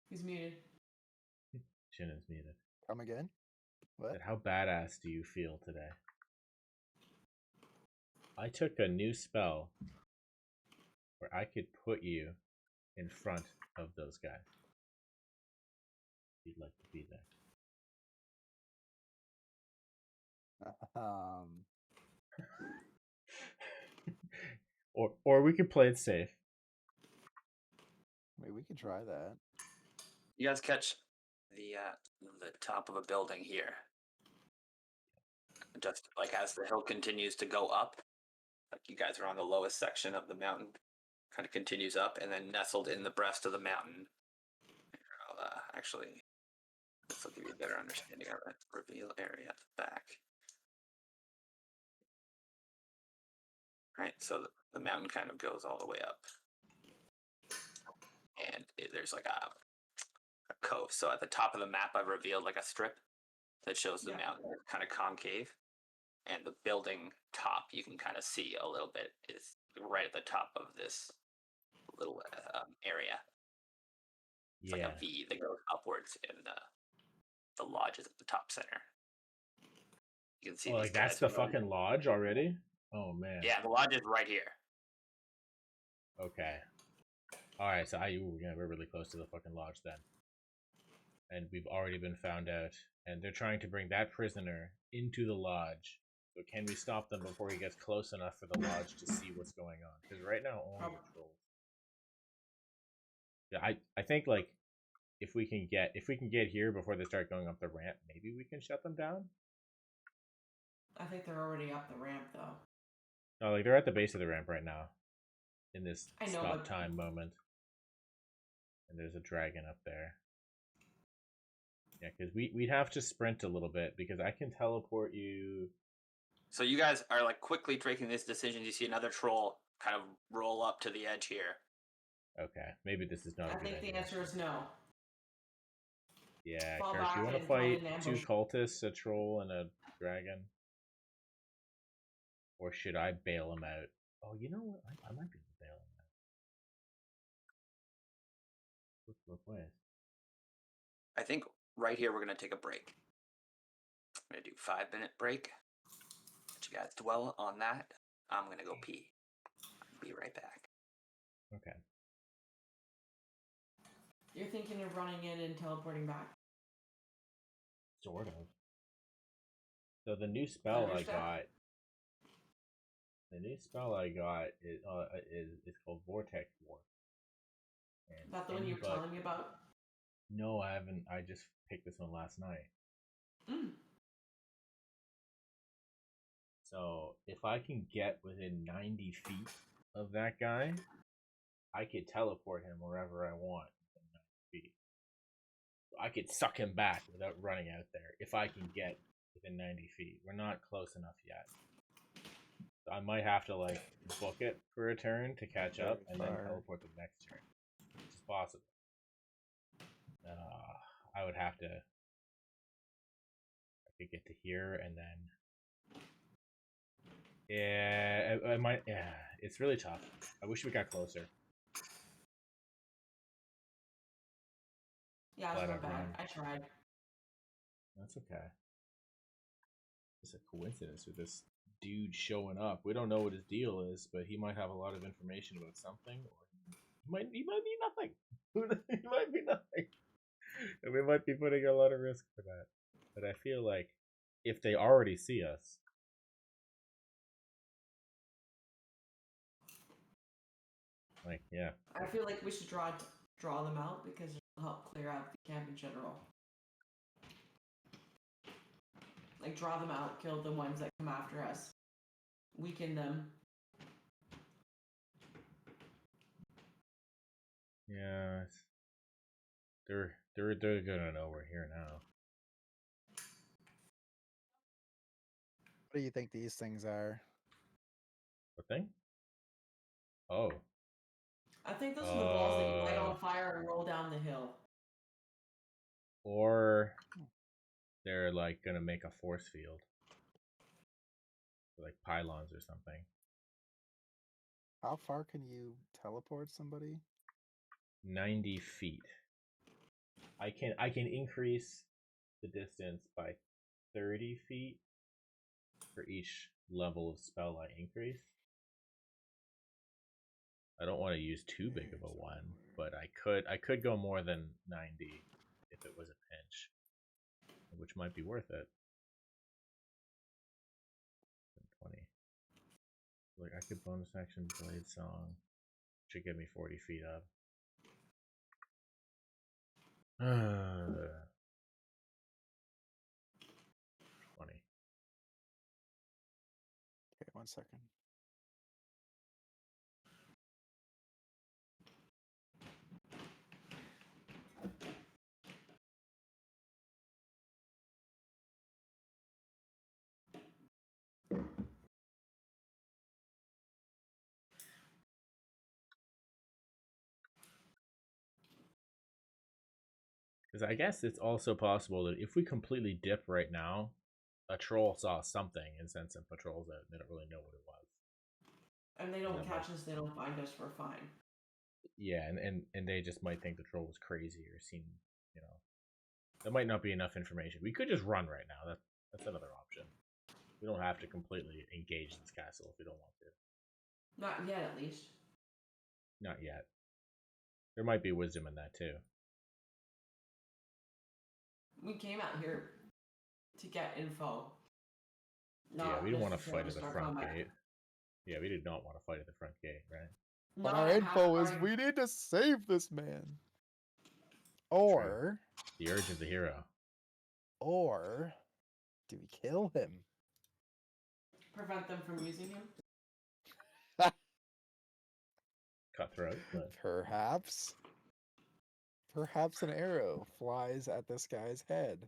He's muted. Shinnon's muted. Come again? What? How badass do you feel today? I took a new spell where I could put you in front of those guys. If you'd like to be there. Or we could play it safe. I mean, we could try that. You guys catch the top of a building here. Just like as the hill continues to go up, like you guys are on the lowest section of the mountain, kind of continues up, and then nestled in the breast of the mountain. Actually, this will give you a better understanding of the reveal area at the back. Right, so the mountain kind of goes all the way up, and there's like a cove. So at the top of the map, I've revealed like a strip that shows the mountain kind of concave, and the building top you can kind of see a little bit is right at the top of this little area. It's like a V that goes upwards, and the lodge is at the top center. You can see. Oh, like that's the fucking lodge already? Oh man. Yeah, the lodge is right here. Okay. All right. So we're really close to the fucking lodge then, and we've already been found out, and they're trying to bring that prisoner into the lodge. So can we stop them before he gets close enough for the lodge to see what's going on? Because right now only the trolls. Yeah, I think like if we can get here before they start going up the ramp, maybe we can shut them down. I think they're already up the ramp though. No, like they're at the base of the ramp right now. In this I know, stop but... time moment. And there's a dragon up there. Yeah, because we'd have to sprint a little bit because I can teleport you. So you guys are like quickly making this decision. You see another troll kind of roll up to the edge here. Okay, maybe this is not a I good think idea. the answer is no. Yeah, Fall Karis, do you back want to and find fight an two ambush. cultists, a troll, and a dragon? Or should I bail him out? Oh, you know what? I might be able to bail him out. Look both ways. I think right here we're gonna take a break. I'm gonna do 5-minute break. Let you guys dwell on that. I'm gonna go pee. Be right back. Okay. You're thinking of running in and teleporting back. Sort of. So the new spell I Thunderstep? got. The new spell I got is called Vortex Warp. Is that the one you were telling me about? No, I haven't. I just picked this one last night. Mm. So if I can get within 90 feet of that guy, I could teleport him wherever I want within 90 feet. So I could suck him back without running out there if I can get within 90 feet. We're not close enough yet. So I might have to like book it for a turn to catch up and then Very far. teleport the next turn. It's possible. I would have to. I could get to here and then. Yeah, I might. Yeah, it's really tough. I wish we got closer. Yeah, it's But not I've bad. run. I tried. That's okay. It's a coincidence with this dude showing up. We don't know what his deal is, but he might have a lot of information about something, or he might be nothing. He might be nothing. And we might be putting a lot of risk for that. But I feel like if they already see us, like, yeah. I feel like we should draw them out because it'll help clear out the camp in general. Like draw them out, kill the ones that come after us, weaken them. Yeah. They're gonna know we're here now. What do you think these things are? What thing? Oh. I think those are the balls that you light on fire and roll down the hill. Or they're like gonna make a force field. Like pylons or something. How far can you teleport somebody? 90 feet. I can increase the distance by 30 feet for each level of spell I increase. I don't want to use too big of a one, but I could go more than 90 if it was a pinch, which might be worth it. 20. Like I could bonus action Blade Song, should get me 40 feet up. 20. Okay, 1 second. Because I guess it's also possible that if we completely dip right now, a troll saw something and sent some patrols out and they don't really know what it was. And they don't Yeah, catch us, they don't find us, we're fine. Yeah, and they just might think the troll was crazy or seen, you know. There might not be enough information. We could just run right now. That's another option. We don't have to completely engage this castle if we don't want to. Not yet, at least. Not yet. There might be wisdom in that too. We came out here to get info. Yeah, we don't want to fight necessarily at the start front combat. gate. Yeah, we did not want to fight at the front gate, right? But Not our at info is half-time. we need to save this man. Or The urge of the hero. do we kill him? Prevent them from using him. Cutthroat, but Perhaps. Perhaps an arrow flies at this guy's head,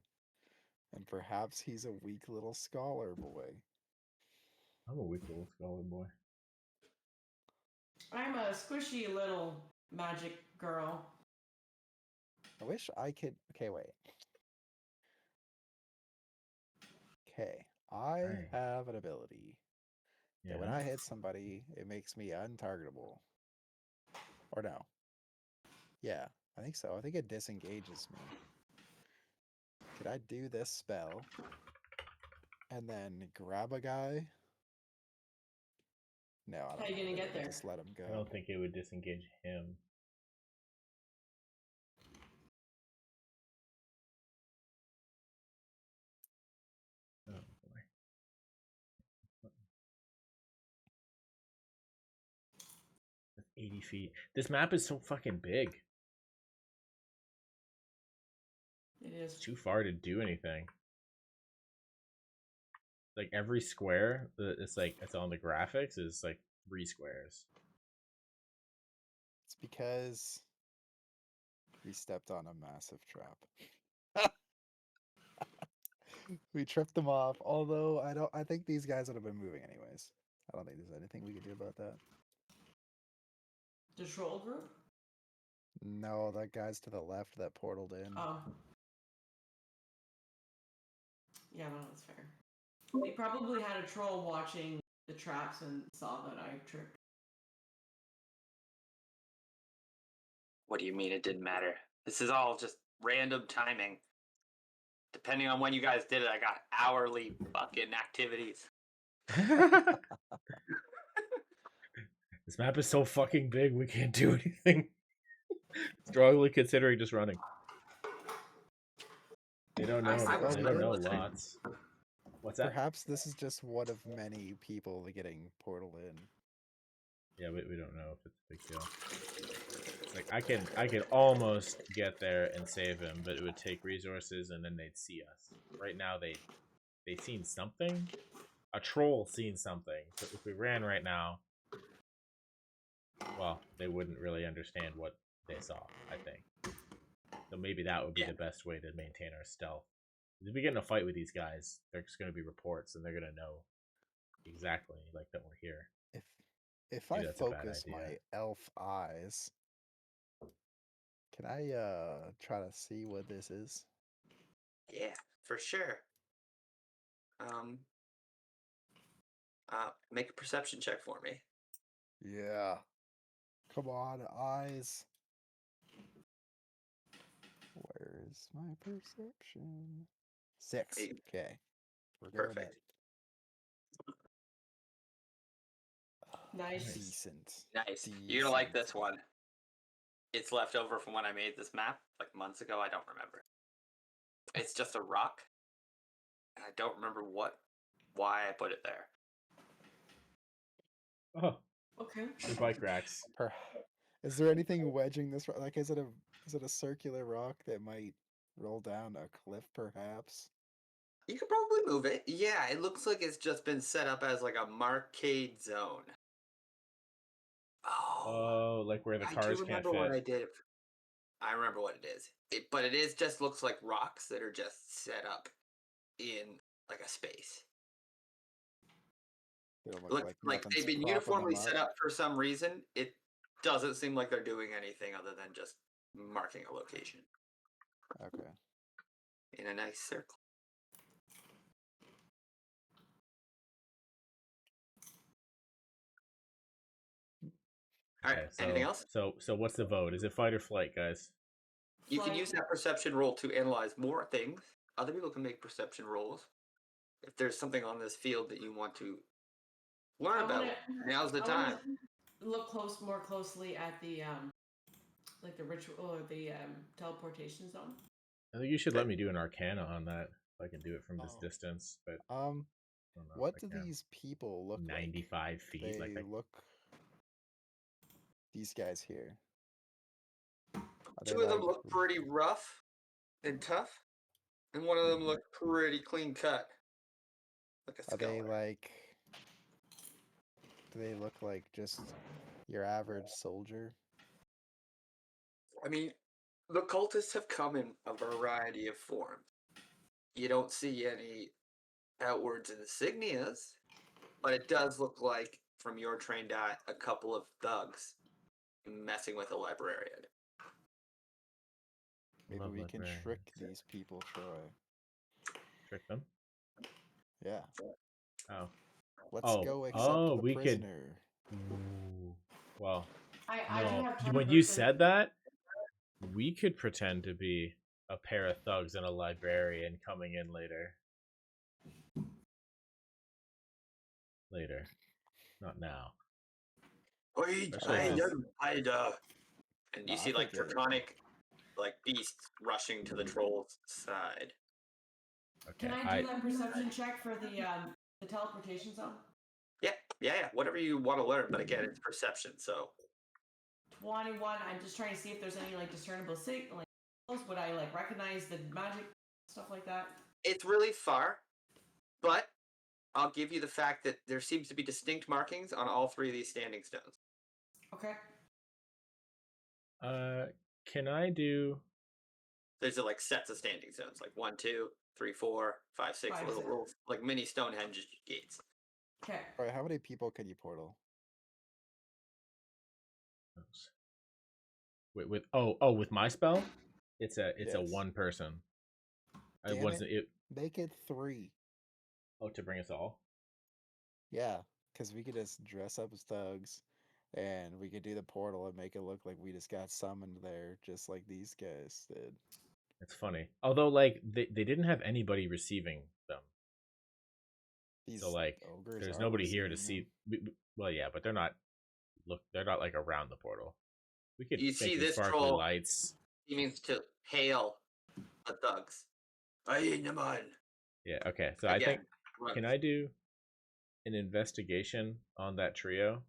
and perhaps he's a weak little scholar boy. I'm a weak little scholar boy. I'm a squishy little magic girl. I wish I could. Okay, wait. Okay, I Right. have an ability Yeah. that when I hit somebody, it makes me untargetable. Or no. Yeah, I think so. I think it disengages me. Could I do this spell and then grab a guy? No, I don't How you know. gonna get there? Just let him go. I don't think it would disengage him. Oh boy. That's 80 feet. This map is so fucking big. It It's is. too far to do anything. Like every square, it's like it's on the graphics is like 3 squares. It's because we stepped on a massive trap. We tripped them off. Although I think these guys would have been moving anyways. I don't think there's anything we could do about that. The troll group? No, that guy's to the left that portaled in. Oh. Yeah, no, that's fair. They probably had a troll watching the traps and saw that I tripped. What do you mean it didn't matter? This is all just random timing. Depending on when you guys did it, I got hourly fucking activities. This map is so fucking big, we can't do anything. Strongly considering just running. They don't know. I was They don't know listening. lots. What's that? Perhaps this is just one of many people getting portal in. Yeah, we don't know if it's a big deal. It's like I could almost get there and save him, but it would take resources and then they'd see us. Right now they seen something. A troll seen something. So if we ran right now, well, they wouldn't really understand what they saw, I think. So maybe that would be the best way to maintain our stealth. If we get in a fight with these guys, there's going to be reports, and they're going to know exactly like that we're here. If Maybe I that's a bad focus idea. my elf eyes, can I try to see what this is? Yeah, for sure. Make a perception check for me. Yeah. Come on, eyes. Where's my perception? 6. Hey. Okay. We're going Perfect. in. Nice. Decent. Nice. You're gonna like Decent. this one. It's left over from when I made this map, like months ago. I don't remember. It's just a rock. And I don't remember why I put it there. Oh, Okay. your bike racks. Is there anything wedging this? Like, is it a circular rock that might roll down a cliff, perhaps? You could probably move it. Yeah, it looks like it's just been set up as like a marcade zone. Oh, like where the I cars do can't remember what I fit. did. I remember what it is. But it is just looks like rocks that are just set up in like a space. They don't look Like like they've nothing's been propping uniformly them set up for some reason. It doesn't seem like they're doing anything other than just marking a location Okay. in a nice circle. All right. Okay, Anything else? So what's the vote? Is it fight or flight, guys? You can Flight. use that perception roll to analyze more things. Other people can make perception rolls. If there's something on this field that you want to learn I about, wanna- now's the I wanna time. Look more closely at the like the ritual or the teleportation zone. I think you should let me do an arcana on that if I can do it from this Oh. distance. But I don't know What if I do can. these people look 95 like? feet, like They I- look. These guys here. Are they Two of them like- look pretty rough and tough, and one of them look pretty clean cut, like a Are they scholar. like? Do they look like just your average soldier? I mean, The cultists have come in a variety of forms. You don't see any outwards insignias, but it does look like, from your trained eye, a couple of thugs messing with a librarian. Maybe Love we can librarians. trick these people, Troy. Trick them. Yeah. Oh. Let's go accept Oh, the we could. prisoner. Ooh. Well, I do no. have When you 20%. said that, we could pretend to be a pair of thugs and a librarian coming in later. Later, not now. Especially if it's- And No, you I see like think it- draconic like beasts rushing to the troll's side. Okay, Can I do that perception check for the teleportation zone? Yeah. Whatever you want to learn, but again, it's perception. So 21. I'm just trying to see if there's any like discernible signals. Would I like recognize the magic stuff like that? it's really far, but I'll give you the fact that there seems to be distinct markings on all three of these standing stones. Okay. Can I do? There's like sets of standing stones, like 1, 2, 3, 4, 5, 6, Five, little six. like mini Stonehenge gates. Okay. All right, how many people can you portal? With my spell, it's a Yes. one person. I Damn wasn't it. Make it 3. Oh, to bring us all. Yeah, because we could just dress up as thugs, and we could do the portal and make it look like we just got summoned there, just like these guys did. It's funny. Although, like, they didn't have anybody receiving them. These So, like, ogres there's are nobody here to receiving see. Well, yeah, but they're not. Look, they're not like around the portal. We could You make see the this sparkly troll- lights. He means to hail the thugs. Ayinaman. Yeah. Okay. So I Again, think. runs. Can I do an investigation on that trio?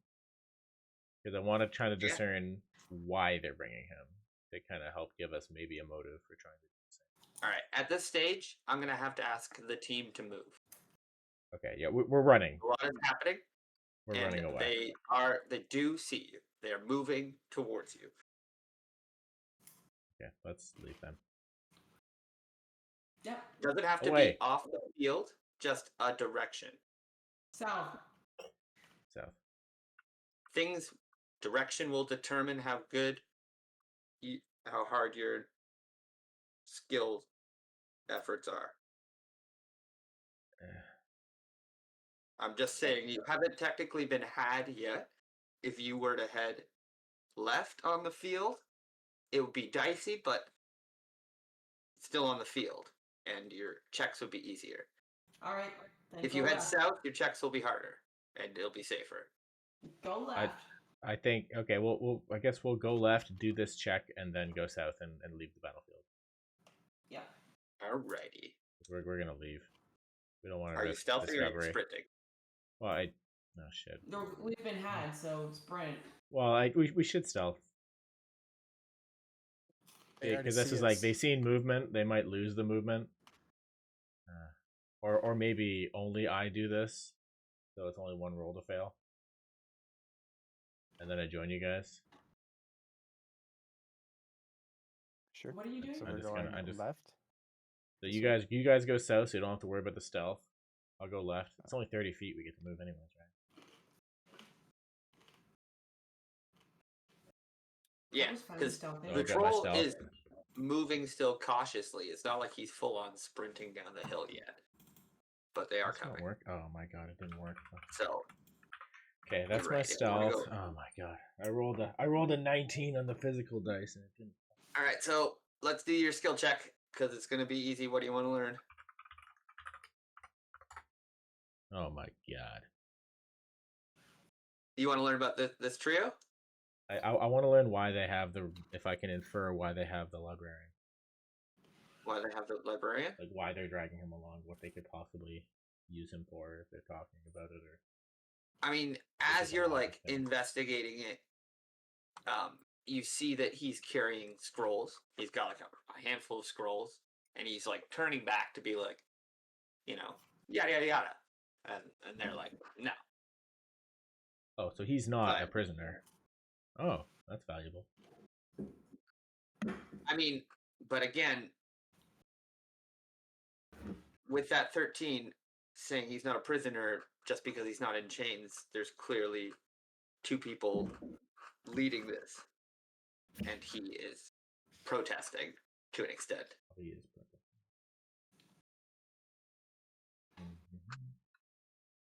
Because I want to try to Yeah. discern why they're bringing him to kind of help give us maybe a motive for trying to do the same. All right. At this stage, I'm gonna have to ask the team to move. Okay. Yeah, we're running. A lot is happening, We're and running away. they do see you. They are moving towards you. Okay. Let's leave them. Yep. Doesn't have to Away. be off the field, just a direction. South. South. Direction will determine how how hard your skill efforts are. I'm just saying, you haven't technically been had yet. If you were to head left on the field, it would be dicey, but still on the field, and your checks would be easier. All right. Then If go you head left. south, your checks will be harder, and it'll be safer. Go left. I think. Okay. We'll. I guess we'll go left, do this check, and then go south and leave the battlefield. Yep. Alrighty. We're gonna leave. We don't want to Are you risk stealthy or are you discovery. sprinting? Well, oh shit. No, we've been had, so sprint. Well, we should stealth. They already Because this see is like us. they seen movement, they might lose the movement, or maybe only I do this, so it's only one roll to fail, and then I join you guys. Sure. What are you doing? So I'm we're just going gonna- left. So you guys go south, so you don't have to worry about the stealth. I'll go left. It's only 30 feet. We get to move anyways, right? Yeah, was fine because stealthing. So the I got my troll stealth. is moving still cautiously. It's not like he's full on sprinting down the hill yet. But they are That's not coming. work. Oh my god, it didn't work. So Okay, that's You're my right, if you wanna stealth. go- Oh my god, I rolled a 19 on the physical dice, and it didn't. alright, so let's do your skill check, because it's gonna be easy. What do you want to learn? Oh my god. You want to learn about this trio? I want to learn why they have if I can infer why they have the librarian, Why they have the librarian? like why they're dragging him along, what they could possibly use him for if they're talking about it, or I mean, is as a you're lot of like things. investigating it, you see that he's carrying scrolls. He's got like a handful of scrolls, and he's like turning back to be like, yada yada yada, and they're like, no. oh, so he's not a But- prisoner. Oh, that's valuable. I mean, but again, with that 13 saying he's not a prisoner just because he's not in chains, there's clearly two people leading this, and he is protesting to an extent. He is perfect.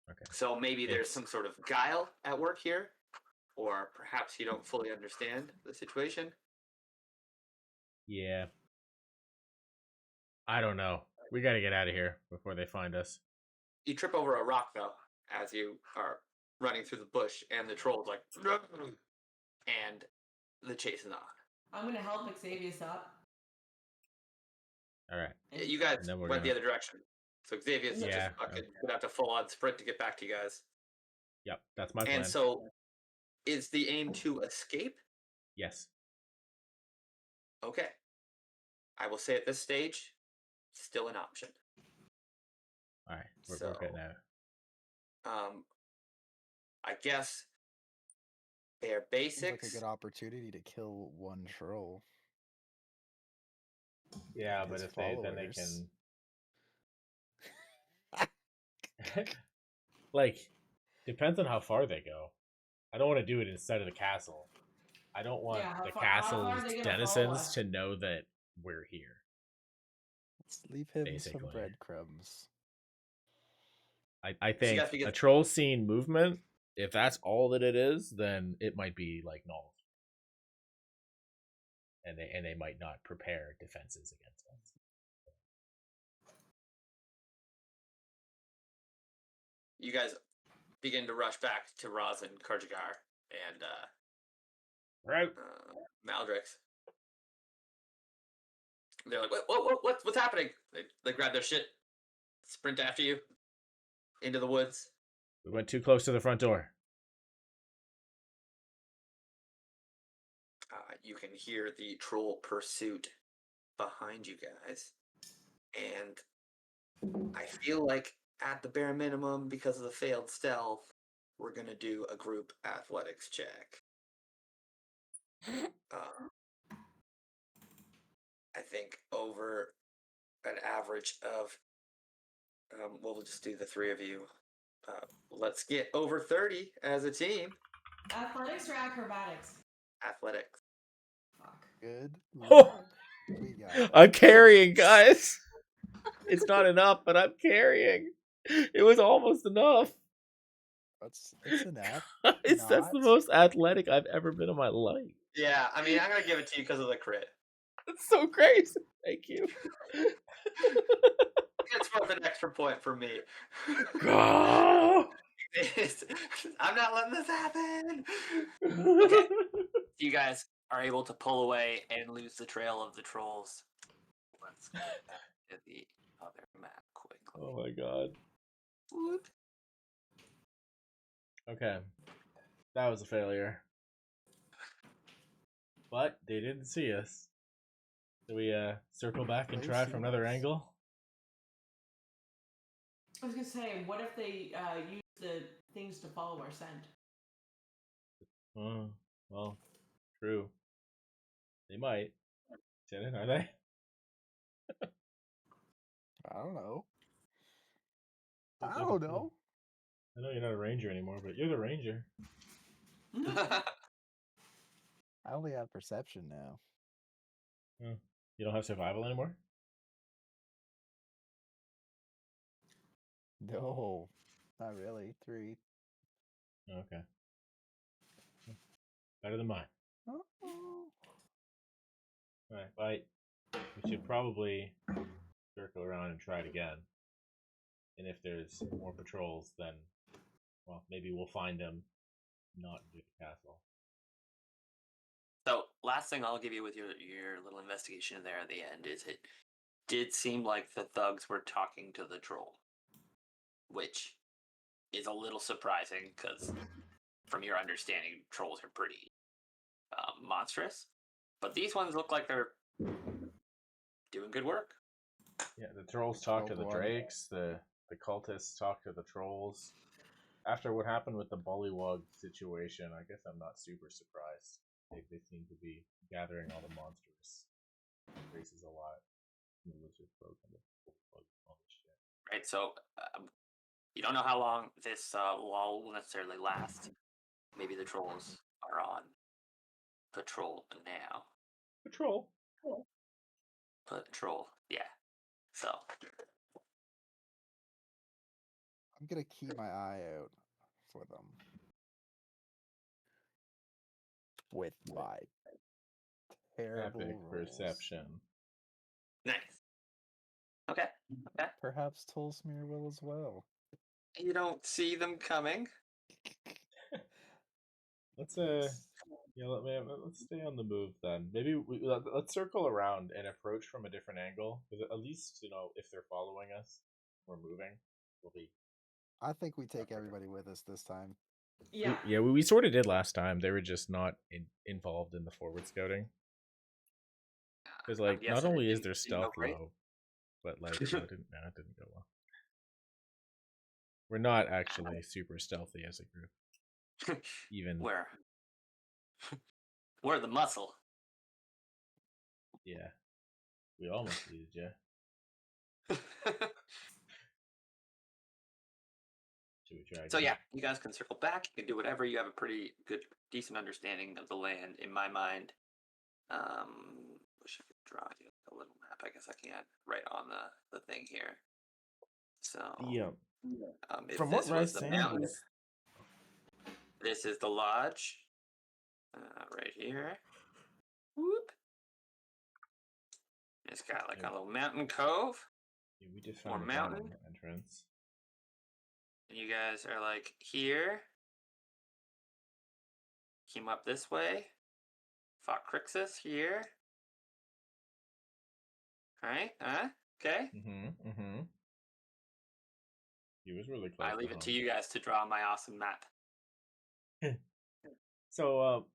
Okay. So maybe there's It's- some sort of guile at work here, or perhaps you don't fully understand the situation. Yeah. I don't know. We got to get out of here before they find us. You trip over a rock though as you are running through the bush, and the troll's like, and the chase is on. I'm gonna help Xavius up. All right. And You guys And then we're went the gonna- other direction, so Xavier's Yeah, just fucking gonna have to full on sprint to get back to you guys. Yep, that's my plan. And so, is the aim to escape? Yes. Okay. I will say at this stage, still an option. All right. We're So- good now. I guess bare Seems like a basics. good opportunity to kill one troll. Yeah, but his if they then they followers. can like depends on how far they go. I don't want to do it inside of the castle. I don't want Yeah, how the far are castle's they gonna follow denizens us? to know that we're here. Let's leave him Basically. some breadcrumbs. I So you think guys begin- a troll scene movement, if that's all that it is, then it might be like null. And they might not prepare defenses against us. You guys begin to rush back to Roz and Karjagar and Right. Maldrix. They're like, what's happening? They grab their shit, sprint after you into the woods. We went too close to the front door. You can hear the troll pursuit behind you guys. And I feel like at the bare minimum, because of the failed stealth, we're going to do a group athletics check. I think over an average of, we'll just do the three of you. Let's get over 30 as a team. Athletics or acrobatics? Athletics. Fuck. Good. Oh. Lord, we got I'm carrying, guys. It's not enough, but I'm carrying. It was almost enough. it's an app. That's the Not. most athletic I've ever been in my life. Yeah, I mean, I'm going to give it to you because of the crit. That's so great. Thank you. It's worth an extra point for me. Go! I'm not letting this happen. Okay. You guys are able to pull away and lose the trail of the trolls. Let's get back to the other map quickly. Oh my god. Whoop. Okay. That was a failure. But they didn't see us. Do we circle back and They try see from another us. angle? I was gonna say, what if they use the things to follow our scent? Oh, well, true. They might. Shannon, are they? I don't know. That's I don't difficult. know. I know you're not a ranger anymore, but you're the ranger. I only have perception now. You don't have survival anymore? No, not really. 3. Oh, okay. Better than mine. Oh. Alright, bye. We should probably circle around and try it again. And if there's more patrols, then, well, maybe we'll find them not in the castle. So, last thing I'll give you with your little investigation there at the end is it did seem like the thugs were talking to the troll, which is a little surprising because, from your understanding, trolls are pretty monstrous. But these ones look like they're doing good work. Yeah, the trolls talk to the Troll drakes, the cultists talk to the trolls. After what happened with the Bullywug situation, I guess I'm not super surprised. They seem to be gathering all the monsters. Races a lot. The lizard folk and the bugs and all this shit. Right. So you don't know how long this lull will necessarily last. Maybe the trolls are on patrol now. Patrol. Patrol. Yeah. So I'm gonna keep my eye out for them with my terrible Epic rolls. perception. nice. Okay. Okay. Perhaps Tolsmere will as well. You don't see them coming. Let's let's stay on the move then. Maybe let's circle around and approach from a different angle, because at least if they're following us, we're moving. We'll be. I think we take everybody with us this time. Yeah. We sort of did last time. They were just not involved in the forward scouting. Because like, not only is their stealth low, but like, it didn't go well. We're not actually super stealthy as a group. Even We're the muscle. yeah, we almost did, yeah. Should we try? So again? yeah, you guys can circle back. You can do whatever. You have a pretty good, decent understanding of the land, in my mind. Wish I could draw you a little map. I guess I can right on the thing here. So if from this what was the Rysand mountain, was, this is the lodge. Right here. Whoop. It's got like a little mountain cove. yeah, we just Or found a mountain. diamond entrance. And you guys are like here. Came up this way. Fought Crixus here. Alright, okay. Mm-hmm. He was really close. I leave it to you guys to draw my awesome map. So,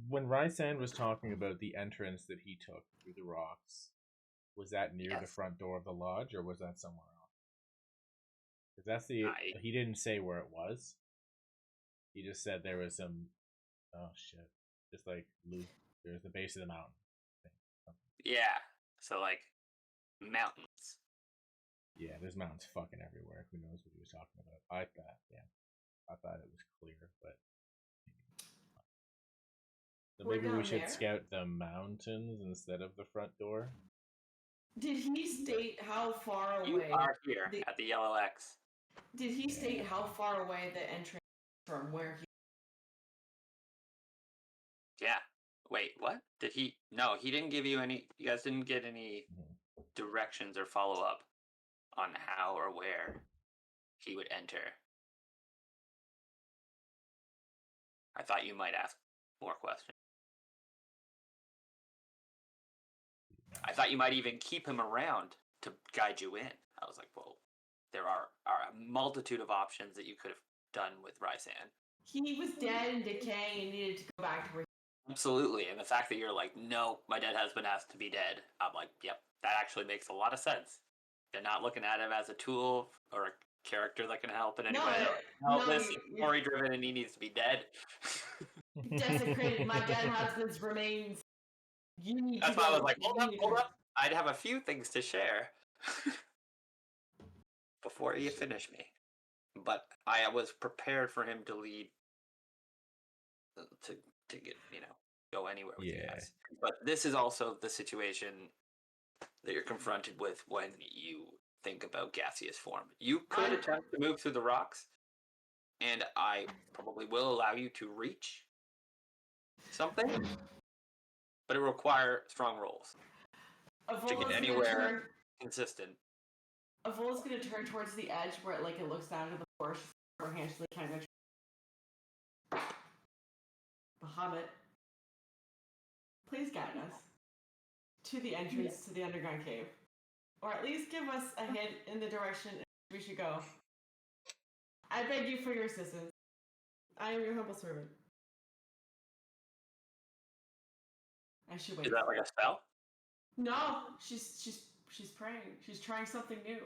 when Rysand was talking about the entrance that he took through the rocks, was that near the front door of the lodge, or was that somewhere else? Because that's he didn't say where it was. He just said there was some. Oh shit! Just like there's the base of the mountain. Yeah. So like mountains. Yeah, there's mountains fucking everywhere. Who knows what he was talking about? I thought it was clear, but. So maybe we should scout the mountains instead of the front door. Did he state how far away? You are here at the yellow X. Did he state how far away the entrance from where he? Yeah. Wait, what? Did he? No, he didn't give you any. You guys didn't get any directions or follow up on how or where he would enter. I thought you might ask more questions. I thought you might even keep him around to guide you in. I was like, well, there are a multitude of options that you could have done with Rysand. He was dead and decaying and needed to go back to where. Absolutely, and the fact that you're like, no, my dead husband has to be dead. I'm like, yep, that actually makes a lot of sense. They're not looking at him as a tool or a character that can help in any way. No, listen, story driven, and he needs to be dead. Desecrated my dead husband's remains. That's why I was like, hold up. I'd have a few things to share before you finish me. But I was prepared for him to lead, to get, go anywhere with you guys. But this is also the situation that you're confronted with when you think about gaseous form. You could attempt to move through the rocks, and I probably will allow you to reach something, but it will require strong rolls to get anywhere consistent. Avola's going to turn towards the edge where it looks down to the forest. Her hands kind of. Bahamut, please guide us to the entrance to the underground cave, or at least give us a hint in the direction we should go. I beg you for your assistance. I am your humble servant. I should wait. Is that like a spell? No, she's praying. She's trying something new.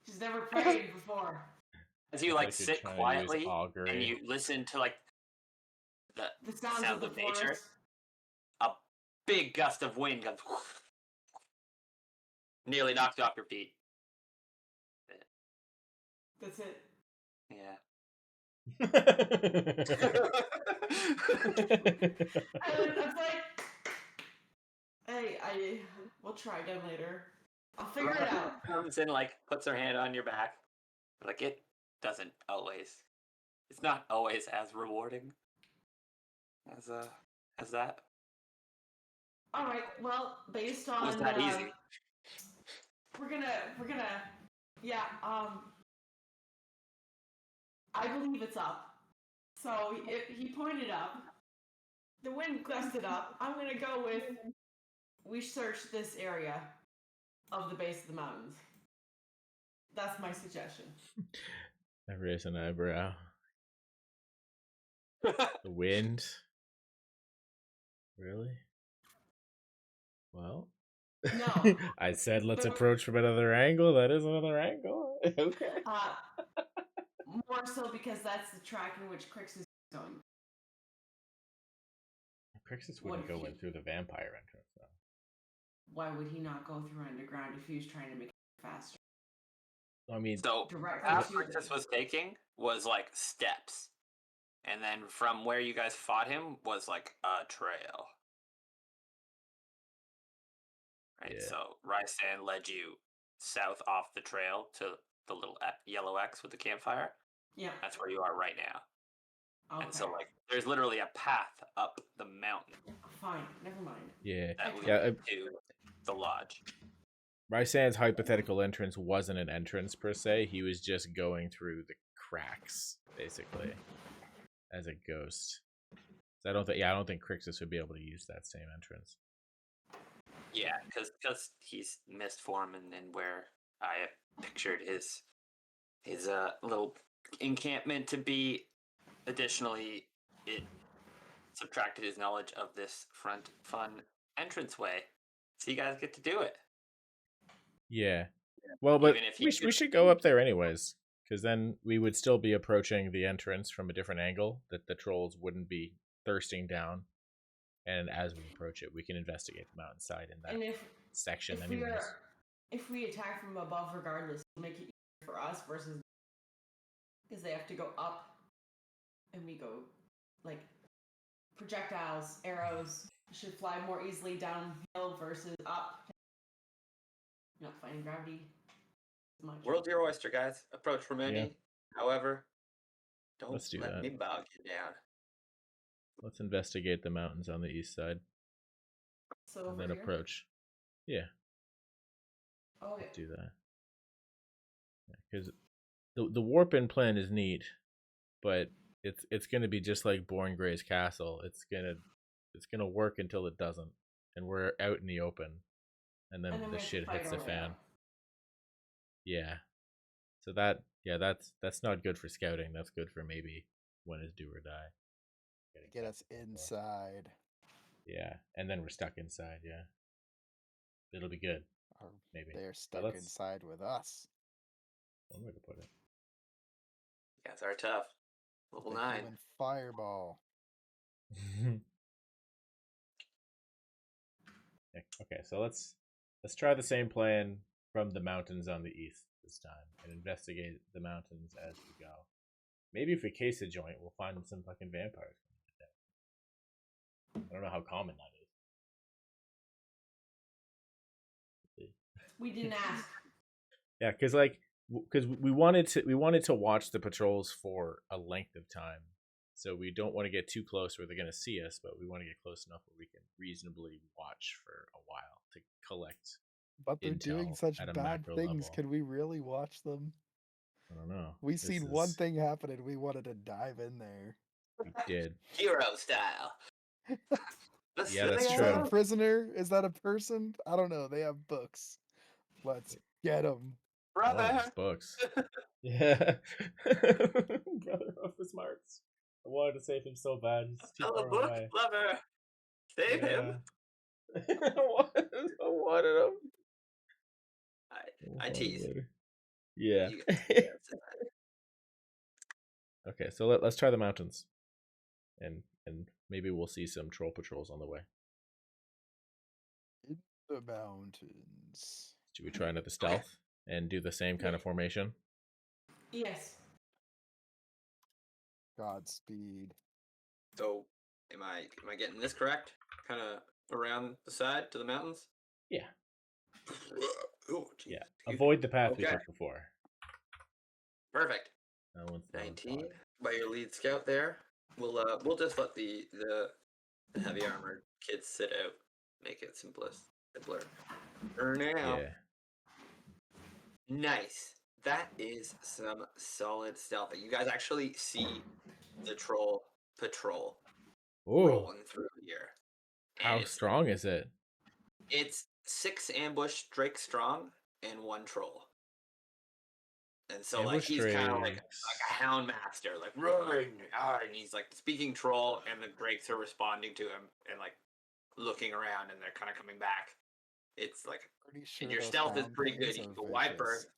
She's never prayed before. As you sit quietly and you listen to the sounds of nature, a big gust of wind comes nearly knocked you off your feet. That's it. Yeah. I was like, hey, we'll try again later. I'll figure it out. Comes in, like, puts her hand on your back. Like, it doesn't always. It's not always as rewarding as that. All right. Well, based on It was that easy. we're gonna yeah. I believe it's up. So he pointed up. The wind gusted up. I'm gonna go with we search this area of the base of the mountains. That's my suggestion. I raise an eyebrow. The wind? Really? Well, No. I said let's But- approach from another angle. That is another angle. Okay. More so because that's the track in which Crix is going. Crixus What wouldn't if go you- in through the vampire entrance, though. Why would he not go through underground if he was trying to make it faster? I mean, So, Directly path to Crixus them. was taking was like steps. And then from where you guys fought him was like a trail. Right, Yeah. so Rysan led you south off the trail to the little yellow X with the campfire. Yeah. That's where you are right now. Okay. And so, like, there's literally a path up the mountain Fine. Never mind. yeah. that leads Yeah, to the lodge. Rysan's hypothetical entrance wasn't an entrance per se. He was just going through the cracks, basically, as a ghost. So I don't think Crixus would be able to use that same entrance. Yeah, because he's mist form, and then where I pictured his little encampment to be. Additionally, it subtracted his knowledge of this front fun entranceway, so you guys get to do it. Yeah. Well, but Even if we should go up there anyways, because then we would still be approaching the entrance from a different angle that the trolls wouldn't be thirsting down. And as we approach it, we can investigate the mountainside in that And section if we anyways. if we attack from above, regardless, it'll make it easier for us versus because they have to go up, and we go like projectiles, arrows should fly more easily downhill versus up. Not fighting gravity as much. World's your oyster, guys. Approach from any. Yeah. However, don't Let's do let that. me bog you down. Let's investigate the mountains on the east side So and over then here? approach. Yeah, Oh yeah. do that. Because the warp-in plan is neat, but it's gonna be just like Born Grey's castle. It's gonna work until it doesn't, and we're out in the open, and then And then we the have to shit fight hits our the way fan. out. Yeah. So that's not good for scouting. That's good for maybe when is do or die. Getting Get back us to the floor. inside. Yeah, and then we're stuck inside. Yeah, it'll be good. Or Maybe they're stuck let's- inside with us. One way to put it. You guys are tough. Level The 9. human fireball. Yeah, okay, so let's try the same plan from the mountains on the east this time and investigate the mountains as we go. Maybe if we case a joint, we'll find some fucking vampires. I don't know how common that is. We didn't ask. Yeah, because we wanted to watch the patrols for a length of time, so we don't want to get too close where they're gonna see us, but we want to get close enough where we can reasonably watch for a while to collect. But they're doing Intel such at a bad macro things. level. Can we really watch them? I don't know. We This seen one is- thing happen and we wanted to dive in there. We did. Hero style. The Yeah, that's Is silly true. that a one. prisoner? Is that a person? I don't know. They have books. Let's get them. I love Brother. these books. Yeah. Brother of the smarts. I wanted to save him so bad. He's too Fellow far book away. lover. Save him. Yeah. I wanted him. I tease. Yeah. You guys- Okay, so let's try the mountains, and maybe we'll see some troll patrols on the way. In the mountains. Should we try another stealth and do the same kind of formation? Yes. Godspeed. So, am I getting this correct? Kind of around the side to the mountains. Yeah. Oh, geez. Yeah. Excuse me. Avoid the path we Okay. took before. Perfect. That one's the 19 spot. by your lead scout there. We'll just let the heavy armored kids sit out. Make it simpler. For now. Yeah. Nice. That is some solid stealth. You guys actually see the troll patrol Oh, rolling through here. how And strong is it? it's 6 ambush Drake strong and 1 troll. And so like Ambush he's kind of like Drakes. a hound master, like roaring, and he's like speaking troll, and the Drakes are responding to him and like looking around, and they're kind of coming back. It's like Pretty sure and your those stealth is hound pretty good. things You are go wide berth, vicious.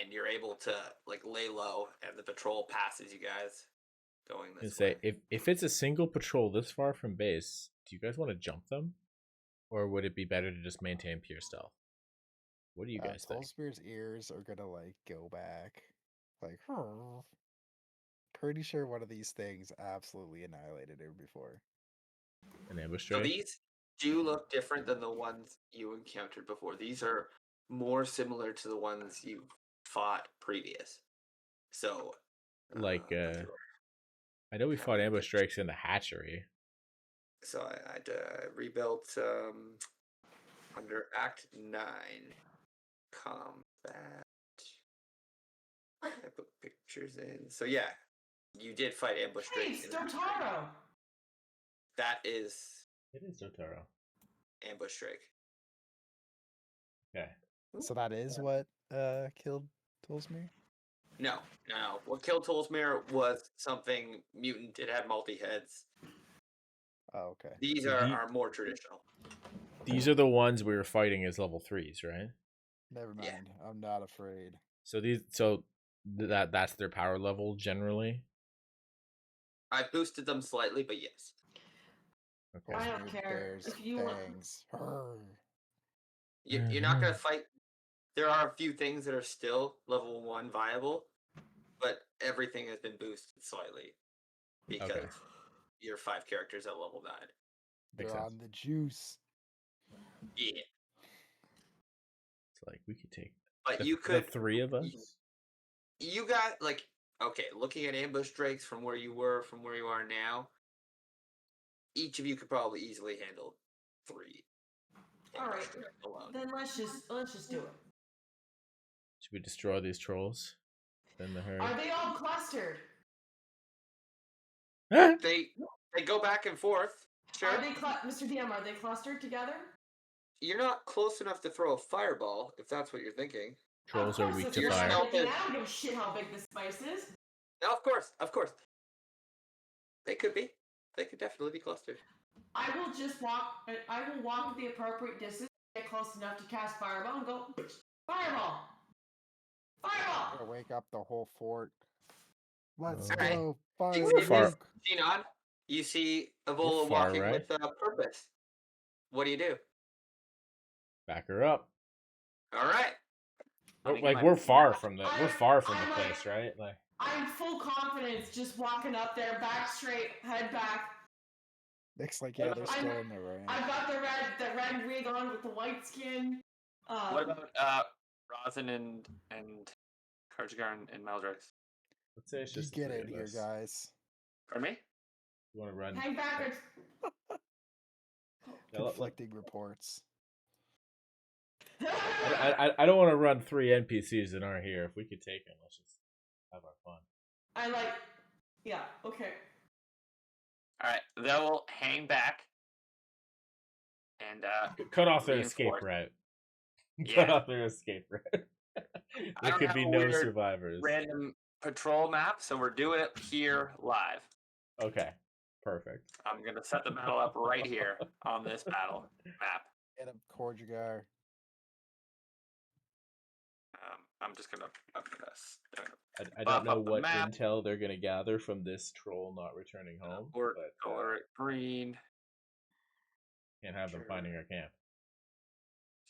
and you're able to like lay low, and the patrol passes you guys going And this say way. if it's a single patrol this far from base, do you guys want to jump them, or would it be better to just maintain pure stealth? What do you guys think? Tolspear's ears are gonna like go back, like. Pretty sure one of these things absolutely annihilated him before. An ambush So Drake? these do look different than the ones you encountered before. These are more similar to the ones you fought previous. So, Like, I know we fought ambush Drakes in the hatchery. So I'd rebuilt under Act 9 combat. I put pictures in. So yeah, you did fight ambush Hey, Drakes. in the hatchery. Stotaro! That is It is Dotaro. ambush Drake. Okay. So that is what killed Tolsmere? No. What killed Tolsmere was something mutant. It had multi-heads. Oh, okay. These So are more traditional. These are the ones we were fighting as level 3s, right? Never mind. Yeah. I'm not afraid. So that's their power level generally. I boosted them slightly, but yes. Okay. I don't Tolsmere care. bears If you want- fangs. Arr. You're not going to fight. There are a few things that are still level 1 viable, but everything has been boosted slightly because Okay. your 5 characters at level 9. Makes They're sense. on the juice. Yeah, It's like we could take but the, you could. the 3 of us. You got like okay. Looking at ambush Drakes from where you were, from where you are now, each of you could probably easily handle 3. All ambush right. Drakes alone. Then let's just do it. Should we destroy these trolls? Then the herd. Are they all clustered? Ah! They go back and forth. Sure. Are they Mr. DM? Are they clustered together? You're not close enough to throw a fireball, if that's what you're thinking. Trolls Of are course, weak if to you're fire. not thinking, I don't give a shit how big this spice is. No, of course. They could be. They could definitely be clustered. I will just walk. I will walk the appropriate distance, get close enough to cast fireball, and go fireball. Fireball. Gotta wake up the whole fort. Let's Alright. go. We're far- Firework. Xenon, you see Evola We're far, walking right? with purpose. What do you do? Back her up. All right. Like we're far from the I'm place, right? Like I'm full confidence, just walking up there, back straight, head back. Looks like yeah, they're I'm- still in the ring. I've got the red wig on with the white skin. What about Rosin and Karjagar and Maldrix? let's say it's Just just the get 3 in of here, us. guys. Pardon me? You want to run? hang backwards? Yeah, Conflicting reports. I don't want to run 3 NPCs that aren't here. If we could take them, let's just have our fun. I like. Yeah. Okay. All right. They will hang back and Cut off their escape Reinforce. route. Yeah. Cut off their escape route. I There don't could have be a no weird survivors. random patrol map, so we're doing it here live. Okay, perfect. I'm gonna set the battle up right here on this battle map. Get him, Korjagar. I'm just gonna. I Buff don't know up the what map. intel they're gonna gather from this troll not returning home, Or but color it green. can't have them Sure. finding our camp.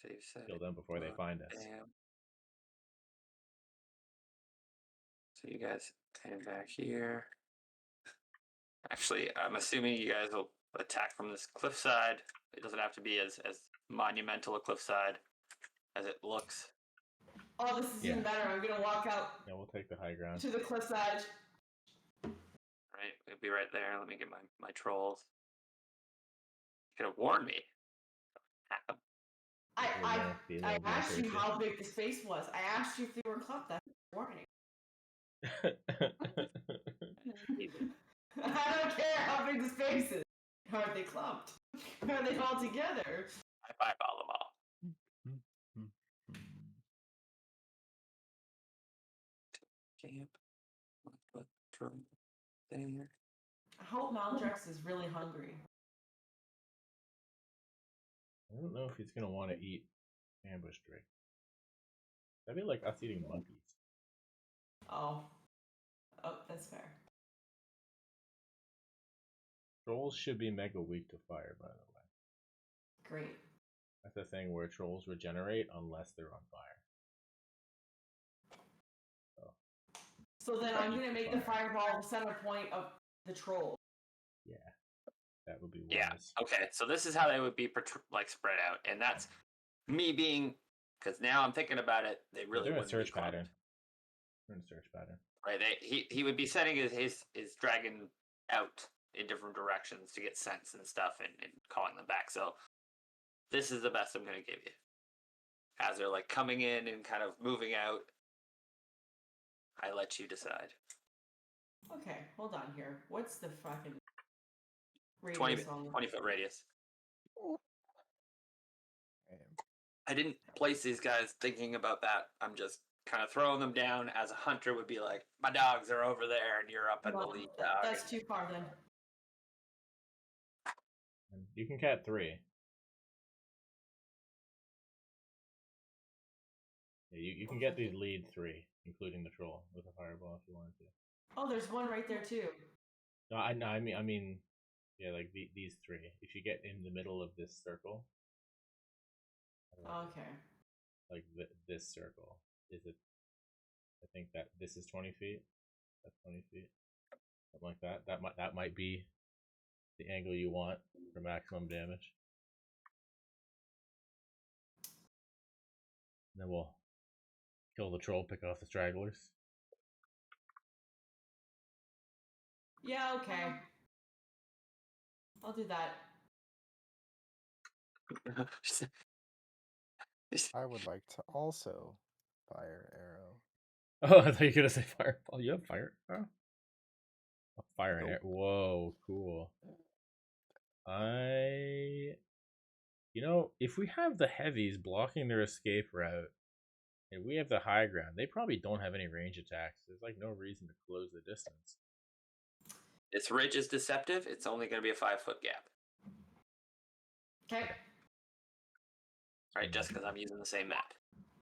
Save set. Kill them before they find us. Bam. So you guys head back here. Actually, I'm assuming you guys will attack from this cliffside. It doesn't have to be as monumental a cliffside as it looks. Oh, this is even better. I'm gonna walk out Yeah, we'll take the high ground. to the cliff's edge. Right, it'll be right there. Let me get my trolls. You could have warned me. I asked you how big the space was. I asked you if they were clumped. That's a warning. I don't care how big the space is. Are they clumped? Are they all together? I fireball them all. Camp. Put drone there. I hope Maldrex is really hungry. I don't know if he's gonna want to eat ambush drake. That'd be like us eating monkeys. Oh, that's fair. Trolls should be mega weak to fire, by the way. Great. That's the thing where trolls regenerate unless they're on fire. So then I'm gonna make the fireball the center point of the troll. Yeah, that would be wise. Yeah. Okay. So this is how they would be like spread out, and that's me being because now I'm thinking about it. They really They're in a wouldn't search be clumped. pattern. They're in a search pattern. Right. He would be sending his dragon out in different directions to get scents and stuff, and calling them back. So this is the best I'm gonna give you. As they're like coming in and kind of moving out, I let you decide. Okay, hold on here. What's the fucking radius 20 foot radius. Damn. I didn't place these guys thinking about that. I'm just kind of throwing them down as a hunter would be like, my dogs are over there and you're up in the Well, lead dog. that's too far then. And you can cat 3. Yeah, you can get these lead 3, including the troll, with a fireball if you wanted to. Oh, there's one right there too. No, I mean, yeah, like these 3. If you get in the middle of this circle. Okay. Like this circle is it? I think that this is 20 feet. That's 20 feet, something like that. That might be the angle you want for maximum damage. And then we'll kill the troll, pick off the stragglers. Yeah, okay. I'll do that. I would like to also fire arrow. Oh, I thought you were gonna say fireball. You have fire? Oh. A fire and Nope. air. Whoa, cool. You know, if we have the heavies blocking their escape route, and we have the high ground, they probably don't have any range attacks. There's like no reason to close the distance. This ridge is deceptive. It's only going to be a 5-foot gap. Okay. Right, just because I'm using the same map.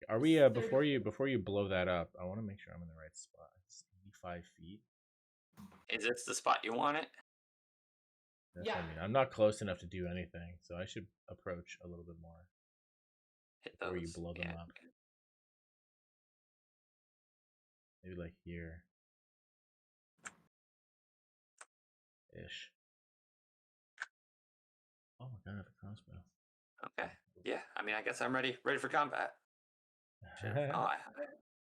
Are we before you blow that up? I want to make sure I'm in the right spot. It's 85 feet. Is this the spot you want it? That's Yeah. what I mean. I'm not close enough to do anything, so I should approach a little bit more Hit before you those. blow them Yeah. up. Maybe like here. Ish. Oh my god, I have a crossbow. Okay. Yeah, I mean, I guess I'm ready for combat. Oh,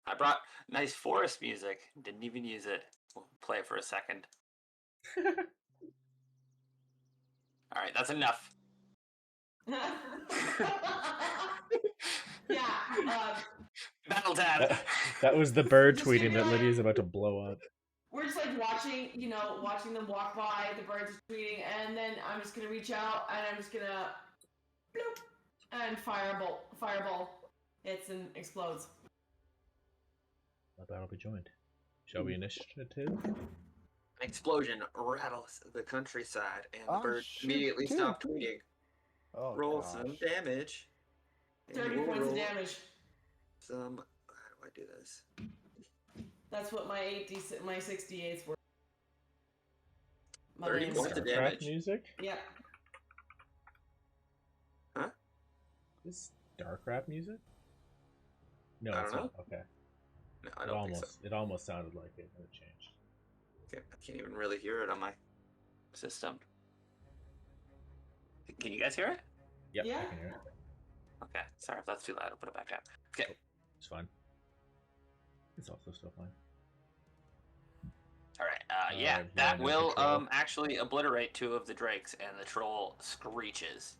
I brought nice forest music. Didn't even use it. We'll play it for a second. All right, that's enough. Yeah. Battle tab. That was the bird Just tweeting give me that like- Lydia's about to blow up. We're just like watching them walk by, the birds are tweeting, and then I'm just gonna reach out and I'm just gonna bloop and fireball hits and explodes. That'll be joined. Shall we initiative? An explosion rattles the countryside, and the Ah, bird shoot, immediately dude. stop tweeting. Oh, Roll gosh. some damage. And 30 we'll points of roll damage. Some. How do I do this? That's what my 68s were. My 30 name's- points of Star Trek damage. music? Yeah. This dark rap music? No, I it's don't not. Okay. No, I don't think so. It almost sounded like it, and it changed. Okay, I can't even really hear it on my system. Can you guys hear it? Yep, Yeah. I can hear it. Okay, sorry if that's too loud. I'll put it back down. Okay. It's fine. It's also still fine. All right. Yeah, yeah, that no will control. actually obliterate 2 of the drakes, and the troll screeches.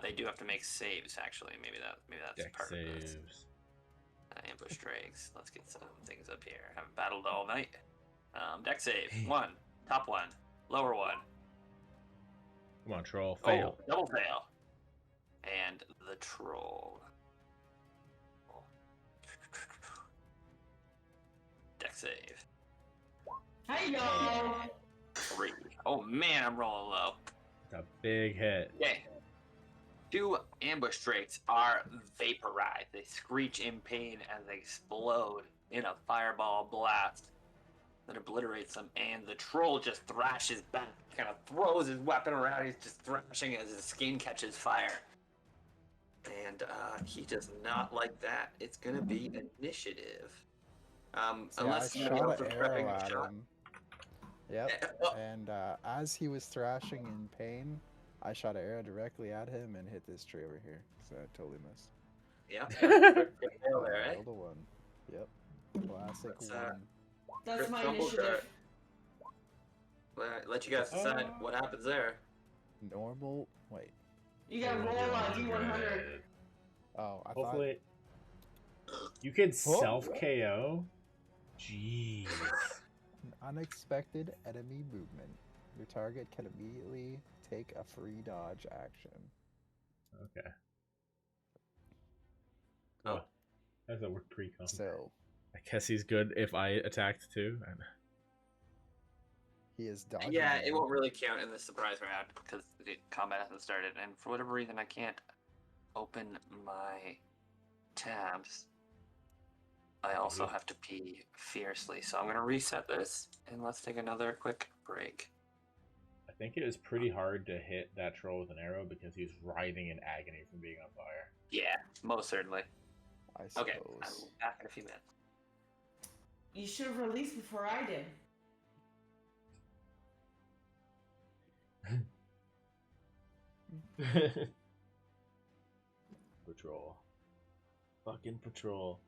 They do have to make saves. Actually, maybe that's Deck part of this. saves. Ambush drakes. Let's get some things up here. Haven't battled all night. Deck save 1, top 1, lower 1. Come on, troll. Fail. Oh, double fail. And the troll. Deck save. Hey yo. 3. Oh man, I'm rolling low. It's a big hit. Okay. 2 ambush drakes are vaporized. They screech in pain as they explode in a fireball blast that obliterates them, and the troll just thrashes back, kind of throws his weapon around. He's just thrashing as his skin catches fire. And he does not like that. It's gonna be initiative. Unless I somebody else shot is an prepping arrow a at shot. him. Yep. And as he was thrashing in pain, I shot an arrow directly at him and hit this tree over here. So I totally missed. Yeah. Good fail I there, eh? rolled a 1. Yep. Classic That's, 1. That's my Crumble initiative. Well, let you guys decide what happens there. Normal. Wait. You got roll on D100. Oh, I Hopefully, you can Oh. self KO. Jeez. thought unexpected enemy movement. Your target can immediately take a free dodge action. Okay. Oh. Well, how does that work pre-com? So I guess he's good if I attacked too. he is dodging. Yeah, it you. won't really count in the surprise round because the combat hasn't started, and for whatever reason, I can't open my tabs. I also have to pee fiercely, so I'm gonna reset this and let's take another quick break. I think it was pretty hard to hit that troll with an arrow because he was writhing in agony from being on fire. Yeah, most certainly. I Okay, suppose. I'll be back in a few minutes. You should have released before I did. Patrol. Fucking patrol.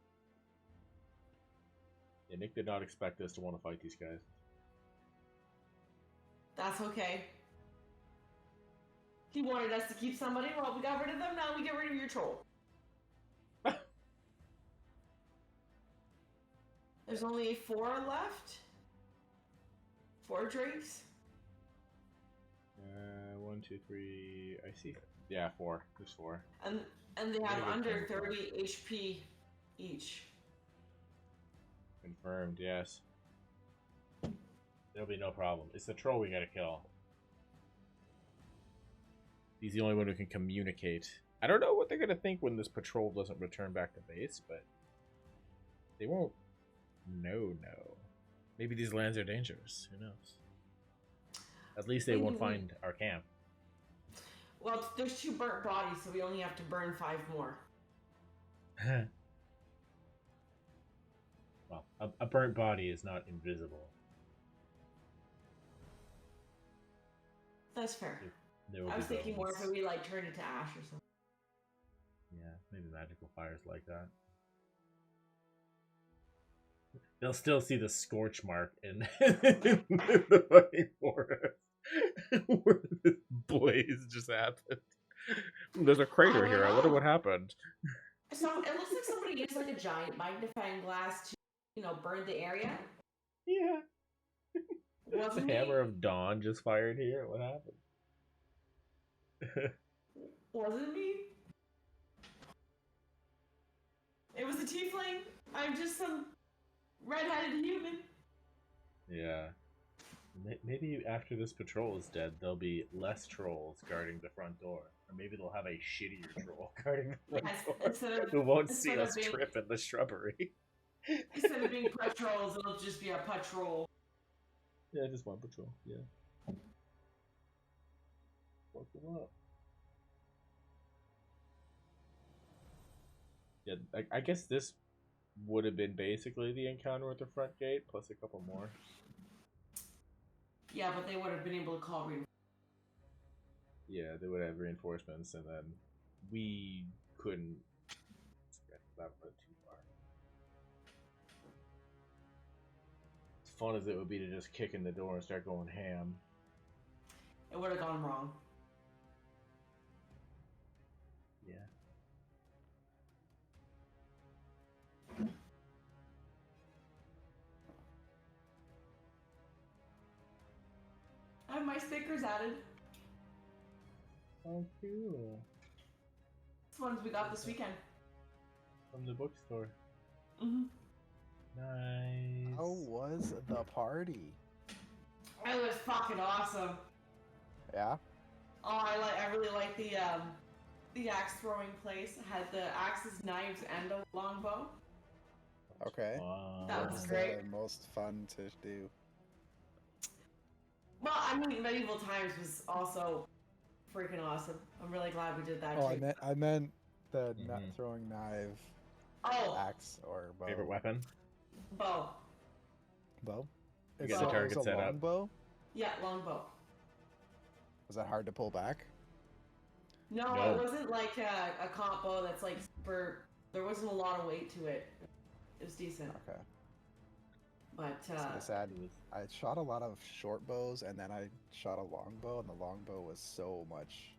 Yeah, Nick did not expect us to want to fight these guys. That's okay. He wanted us to keep somebody. Well, we got rid of them. Now we get rid of your troll. There's only 4 left. 4 drakes. 1, 2, 3. I see. Yeah, 4. There's 4. And they have Very good under camouflage. 30 HP each. Confirmed, yes. There'll be no problem. It's the troll we gotta kill. He's the only one who can communicate. I don't know what they're gonna think when this patrol doesn't return back to base, but they won't. No. Maybe these lands are dangerous. Who knows? At least they won't find our camp. Well, there's 2 burnt bodies, so we only have to burn 5 more. Well, a burnt body is not invisible. That's fair. There will I was be thinking more bones. if we like turn it to ash or something. Yeah, maybe magical fires like that. They'll still see the scorch mark in the fucking forest where this blaze just happened. There's a crater here. I wonder what happened. So it looks like somebody used like a giant magnifying glass to, burn the area. Yeah. Wasn't The me. hammer of dawn just fired here. What happened? Wasn't me. It was a tiefling. I'm just some red-headed human. Yeah. Maybe after this patrol is dead, there'll be less trolls guarding the front door. Or maybe they'll have a shittier troll guarding the front Yes, door instead of who won't see instead of us being- trip in the shrubbery. Instead of being patrols, it'll just be a patrol. Yeah, just one patrol. Yeah. Fuck them up. Yeah, I guess this would have been basically the encounter with the front gate plus a couple more. Yeah, but they would have been able to call reinforcements. Yeah, they would have reinforcements, and then we couldn't stretch that part too far. As fun as it would be to just kick in the door and start going ham. It would have gone wrong. Yeah. I have my stickers added. Oh, cool. This ones we got this weekend. From the bookstore. Mm-hmm. Nice. How was the party? It was fucking awesome. Yeah. Oh, I really like the axe throwing place. It had the axes, knives, and a longbow. Okay. Wow. That was What's great. the most fun to do? Well, I mean, Medieval Times was also freaking awesome. I'm really glad we did that Oh, too. I meant the Mhm. throwing knife, Oh, axe, or bow. Favorite weapon? bow. Bow. You got So the target it was a set up. longbow? Yeah, longbow. Was that hard to pull back? No, No. it wasn't like a combo that's like super. There wasn't a lot of weight to it. It was decent, Okay. but So I said It was I shot a lot of short bows, and then I shot a longbow, and the longbow was so much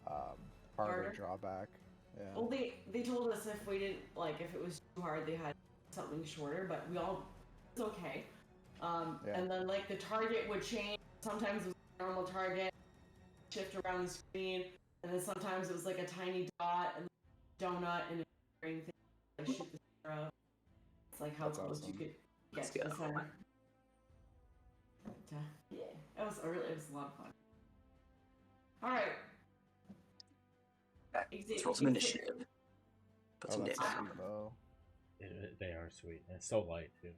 harder Harder? drawback. Yeah. well, they told us if we didn't like if it was too hard, they had something shorter. But we all it's okay. Yeah. And then like the target would change. Sometimes it was a normal target, shift around the screen, and then sometimes it was like a tiny dot and donut and a ring thing to shoot the center of. It's like how That's close awesome. you could Let's get to the go. center. But, yeah, it was a lot of fun. All right. Let's roll some initiative. Put Oh, some that's damage. a sweet bow. they are sweet. And it's so light too.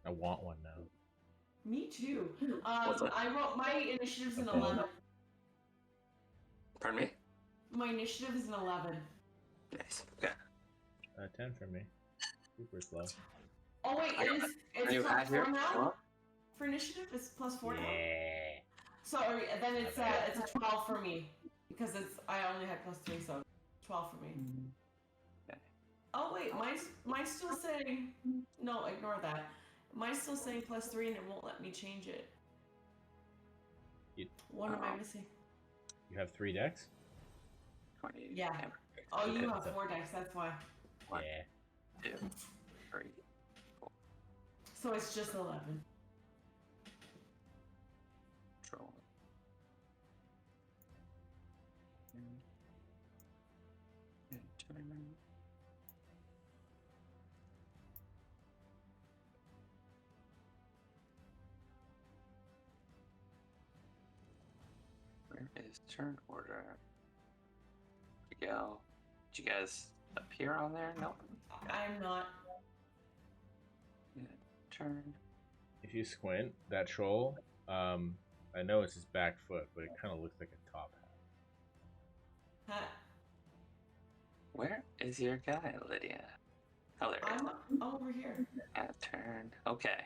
I want one now. Me too. What's that? I wrote my initiative's an Okay. 11. Pardon me? My initiative is an 11. Nice. Okay. 10 for me. Super slow. Oh wait, Are you it's at plus here? 4 now Huh? for initiative. It's plus 4 now. Yeah. Sorry, then it's My bad. a 12 for me because I only had plus 3, so 12 for me. Okay. Oh wait, mine's still saying no. Ignore that. Mine's still saying plus 3 and it won't let me change it. You- What am I missing? You have 3 decks? 20. Yeah. damage. Oh, you Okay. have 4 decks. That's why. One. Yeah. 2, 3. So it's just 11. Control. And turn. Where is turn order? We go. Did you guys appear on there? Nope. I'm not. Yeah, turn. If you squint, that troll, I know it's his back foot, but it kind of looks like a top hat. Huh. Where is your guy, Lydia? Oh, there he is. I'm over here. At turn. Okay.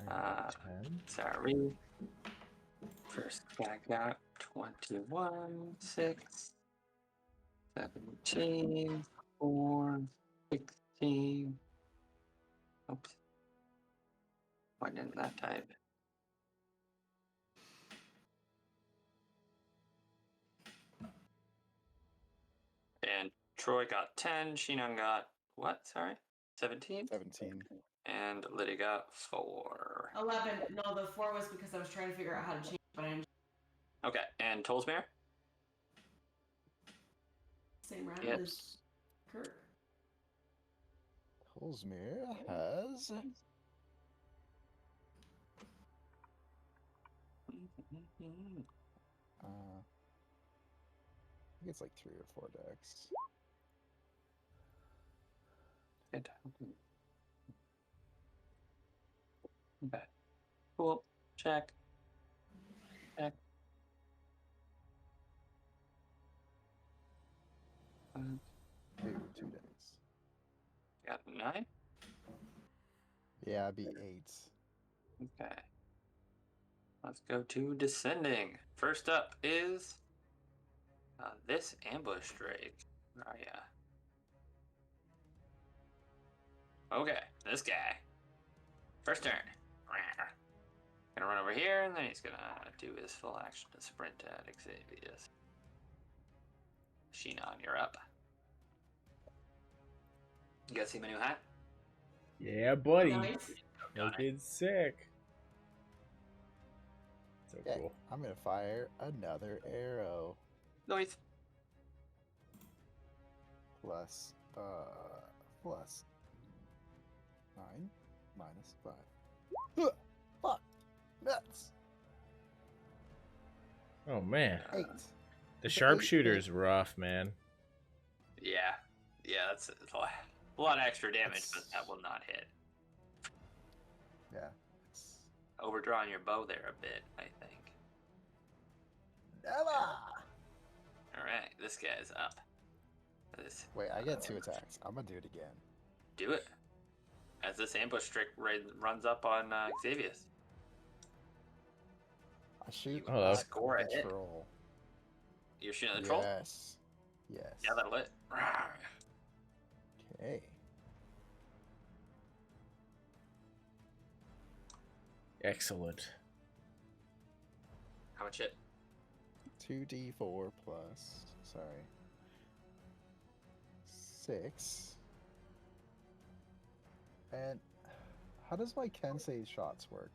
I got 10. Sorry. First guy got 21, 6, 17, 4, 16. Oops. Why didn't that type? And Troy got 10. Shinon got what? Sorry? 17? 17. And Lydia got 4. 11. No, the 4 was because I was trying to figure out how to change it, but I ended Okay. And Tolsmere? same round Yep. as Kurt. Tolsmere has I think it's like 3 or 4 decks. Good. Okay. Cool. Check. Check. Wait, Got 9. Yeah, I'd be 8. Okay. Let's go to descending. First up is this ambush drake. Where are ya? Okay, this guy. First turn. Gonna run over here, and then he's gonna do his full action to sprint at Xavius. Shinon, you're up. You guys see my new hat? Yeah, buddy. Nice. Looking sick. So Yeah, cool. I'm gonna fire another arrow. Noise. Plus 9 minus 5. Ugh, fuck. Nuts. Oh man, 8. the sharpshooter's rough, man. Yeah. Yeah, that's a lot of extra damage, That's- but that will not hit. Yeah. It's Overdrawing your bow there a bit, I think. Nella! Alright, this guy's up. This Wait, I get 2 attacks. I'm gonna do it again. Do it. As this ambush trick runs up on Xavius. I shoot Hello. at Score the it. troll. You're shooting at the troll? Yes. Yes. Yeah, that'll hit. Okay. Excellent. How much hit? 2d4 plus. Sorry. 6. And how does my Kensei shots work?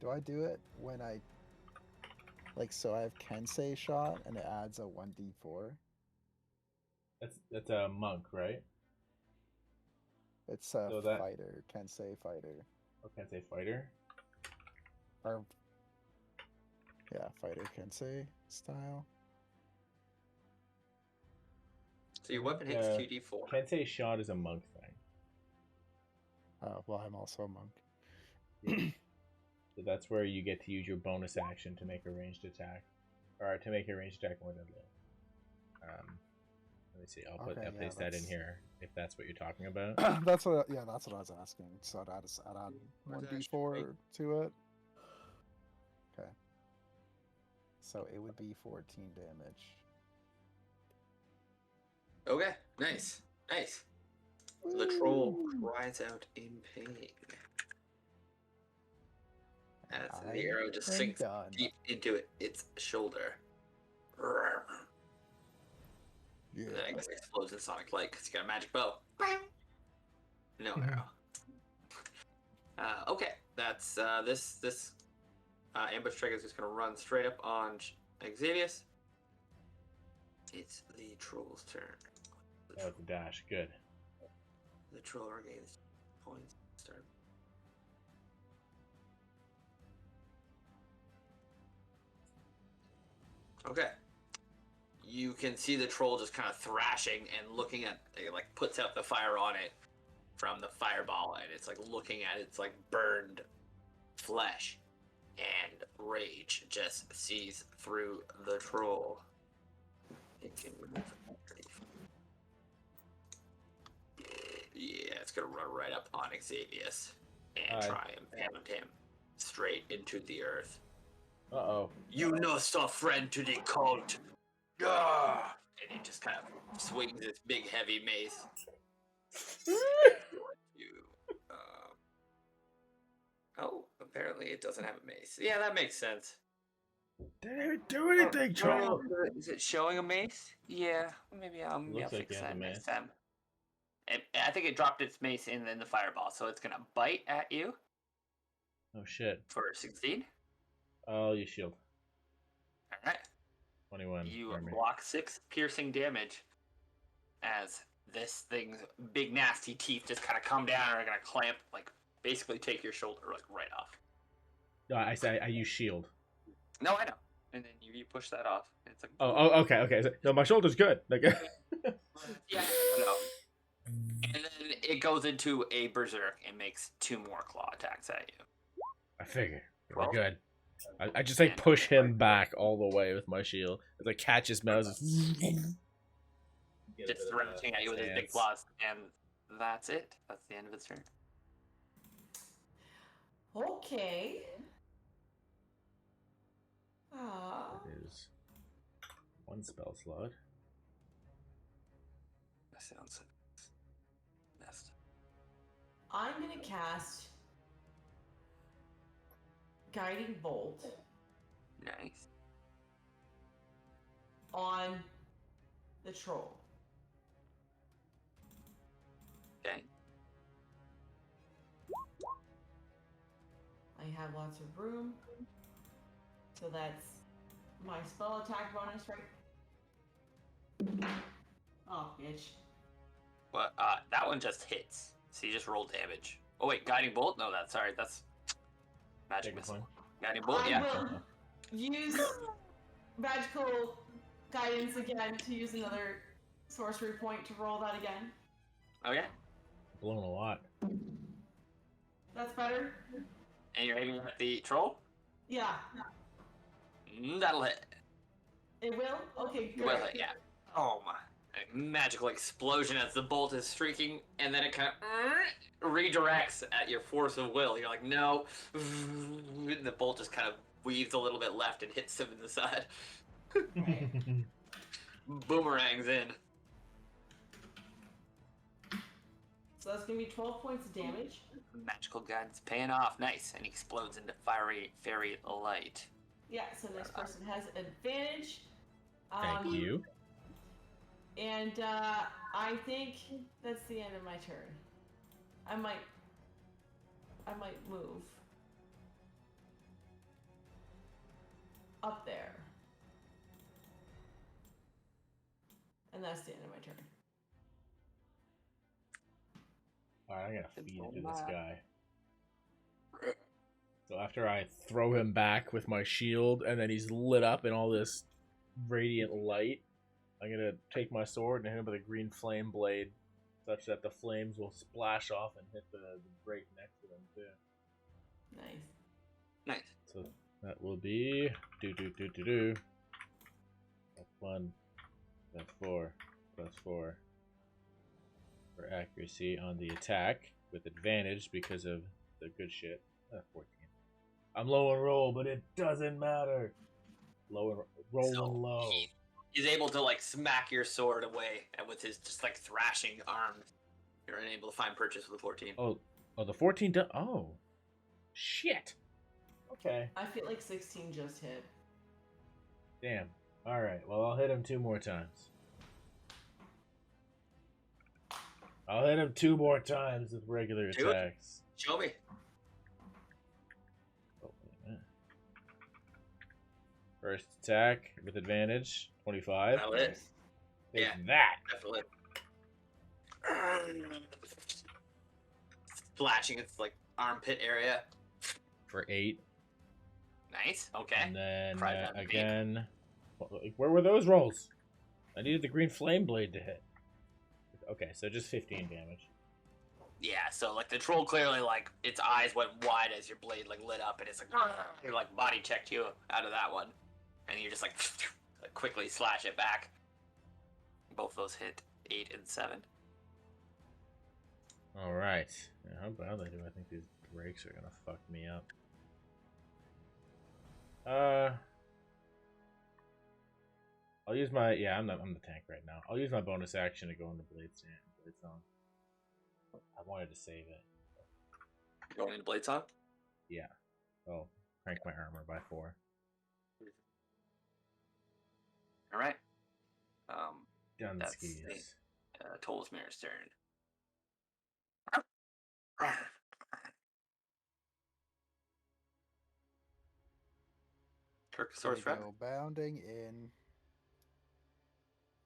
Do I do it when I so I have Kensei shot and it adds a 1d4? That's a monk, right? It's a So that- fighter, Kensei fighter. Or can't say fighter. Or yeah, fighter Kensei style. So your weapon hits Uh, 2d4. Can't say shot is a monk thing. Well, I'm also a monk. So that's where you get to use your bonus action to make a ranged attack, or to make a ranged attack more deadly. Let me see. I'll Okay, yeah, place that in that's- here if that's what you're talking about. that's what I was asking. So I'd add Where's that 1d4 to it. Okay. So it would be 14 damage. Okay, nice. Nice. The troll Woo! cries out in pain. As I the arrow just am sinks done. deep into its shoulder. Yeah. And then I guess it explodes in sonic light because you got a magic bow. No Mhm. arrow. Okay, that's this ambush trick is just gonna run straight up on Xavius. It's the troll's turn. Oh, the dash. Good. The troll regains points. Start. Okay. You can see the troll just kind of thrashing and looking at, it like puts out the fire on it from the fireball, and it's like looking at its like burned flesh, and rage just sees through the troll. It can move. Yeah, it's gonna run right up on Xavius and Aye. try and pound him straight into the earth. Uh-oh. You lost a friend to the cult. Ah! And he just kind of swings his big heavy mace. Oh, apparently it doesn't have a mace. Yeah, that makes sense. Didn't do anything, troll. Is it showing a mace? Yeah, maybe I'll Looks like fix it has a that next mace. time. I think it dropped its mace in the fireball, so it's gonna bite at you Oh, shit. for 16. Oh, you shield. All right. 21. You armor. block 6 piercing damage as this thing's big nasty teeth just kind of come down and are gonna clamp, like basically take your shoulder like right off. No, I say I use shield. No, I know. And then you push that off. And it's like Okay. No, my shoulder's good. Like, yeah, no. And then it goes into a berserk and makes 2 more claw attacks at you. I figure. We're 12? good. I just like push him back all the way with my shield. As I catch his mouse. Just thrashing at you with his big claws, and that's it. That's the end of its turn. Okay. There's one spell slot. That sounds messed. I'm gonna cast Guiding Bolt Nice. on the troll. Okay. I have lots of room. So that's my spell attack bonus, right? Oh, bitch. Well, that one just hits. So you just roll damage. Oh wait, guiding bolt? No, that's magic Take a missile. point. Guiding bolt, I yeah. will use magical guidance again to use another sorcery point to roll that again. Okay. Blown a lot. That's better? And you're aiming at the troll? Yeah. That'll hit. It will? Okay, good. Will hit, yeah. Oh my. A magical explosion as the bolt is streaking, and then it kind of redirects at your force of will. You're like, no. And the bolt just kind of weaves a little bit left and hits him in the side. Boomerangs in. So that's gonna be 12 points of damage. Magical guidance paying off. Nice. And he explodes into fairy light. Yeah, so next person has advantage. Thank you. And I think that's the end of my turn. I might move up there. And that's the end of my turn. Alright, I gotta feed it to this guy. So after I throw him back with my shield, and then he's lit up in all this radiant light, I'm gonna take my sword and hit him with a green flame blade, such that the flames will splash off and hit the break next to them too. Nice. Nice. So that will be That's 1, that's 4, plus 4 for accuracy on the attack with advantage because of the good shit. 14. I'm low and roll, but it doesn't matter. Rolling low. He's able to like smack your sword away, and with his just like thrashing arms, you're unable to find purchase with a 14. Oh, the 14 does. Oh, shit. Okay. I feel like 16 just hit. Damn. All right. Well, I'll hit him 2 more times. I'll hit him 2 more times with regular Do it. attacks. Show me. Oh, wait a minute. First attack with advantage, 25. That'll hit. Take Yeah. that. Definitely. Splashing its like armpit area. For 8. Nice. Okay. And then Try that, maybe. again. Where were those rolls? I needed the green flame blade to hit. Okay, so just 15 damage. Yeah, so like the troll clearly like its eyes went wide as your blade like lit up, and it's like you like body checked you out of that one, and you just like quickly slash it back. Both those hit 8 and 7. All right. Yeah, how badly do I think these breaks are gonna fuck me up? I'll use my I'm the tank right now. I'll use my bonus action to go into blade song. I wanted to save it. Going into blade song. Yeah. Oh, crank my armor by 4. All right. That's Gunskis. Tolsmir's turn. Turkosaurus Gonna Rex. go bounding in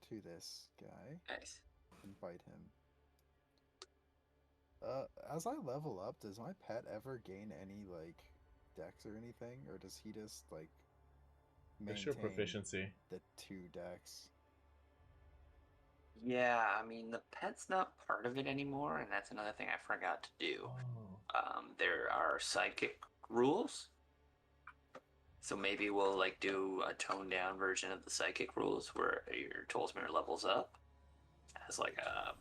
to this guy Nice. and bite him. As I level up, does my pet ever gain any like dex or anything, or does he just like What's your maintain proficiency? the 2 dex? Yeah, I mean the pet's not part of it anymore, and that's another thing I forgot to do. Oh. There are psychic rules, so maybe we'll like do a toned down version of the psychic rules where your Tolsmir levels up as like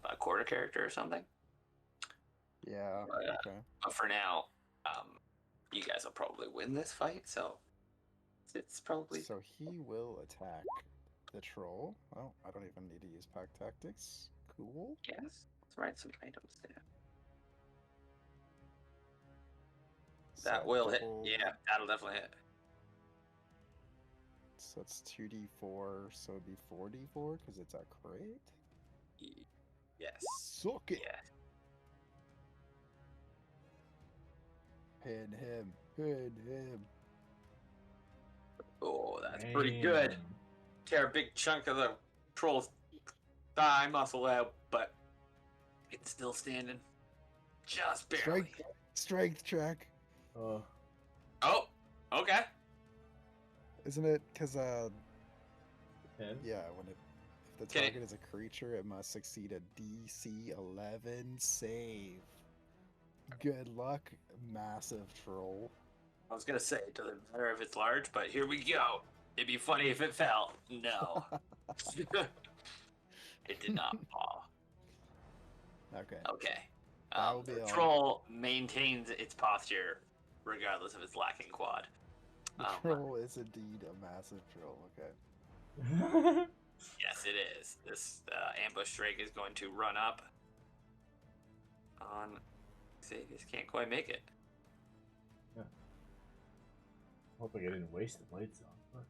a quarter character or something. Yeah. Okay. But for now, you guys will probably win this fight, so it's probably So he will attack the troll. Oh, I don't even need to use pack tactics. Cool. yes. Let's write some items there. That So will hit. double- Yeah, that'll definitely hit. So it's 2d4, so it'd be 4d4 because it's a crit. Yes. Suck it. Yeah. Pin him. Pin him. Oh, that's pretty good. Damn. Tear a big chunk of the troll's thigh muscle out, but it's still standing. Just barely. Strength check. Oh, Oh, okay. Isn't it? Because 10? yeah, when it if the Okay. target is a creature, it must succeed a DC 11 save. Good luck, massive troll. I was gonna say it doesn't matter if it's large, but here we go. It'd be funny if it fell. No. It did not fall. Okay. Okay. That will The be all. troll maintains its posture regardless of its lacking quad. The troll is indeed a massive troll. Okay. Yes, it is. This ambush drake is going to run up on Xavius. Can't quite make it. Hoping I didn't waste the blade song. Look.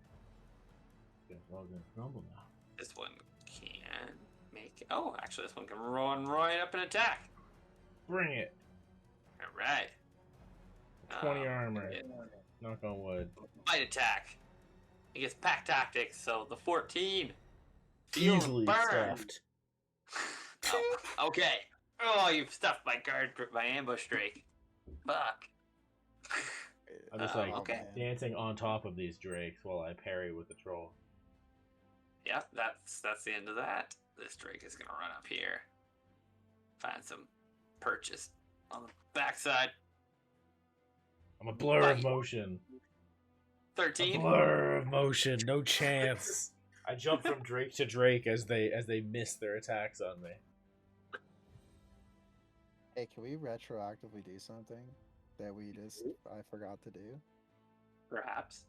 Guess we're all gonna crumble now. This one can make it. Oh, actually, this one can run right up and attack. Bring it. All right. 20 armor. yeah. Knock on wood. Bite attack. He gets pack tactics, so the 14. Feel Easily burn. stuffed. Oh, okay. Oh, you've stuffed my my ambush drake. Fuck. I'm just Oh, like okay. dancing on top of these drakes while I parry with the troll. Yeah, that's the end of that. This drake is gonna run up here. Find some purchase on the backside. I'm a blur of Bite. motion. A 13. blur of motion. No chance. I jump from drake to drake as they miss their attacks on me. Hey, can we retroactively do something that I forgot to do? Perhaps.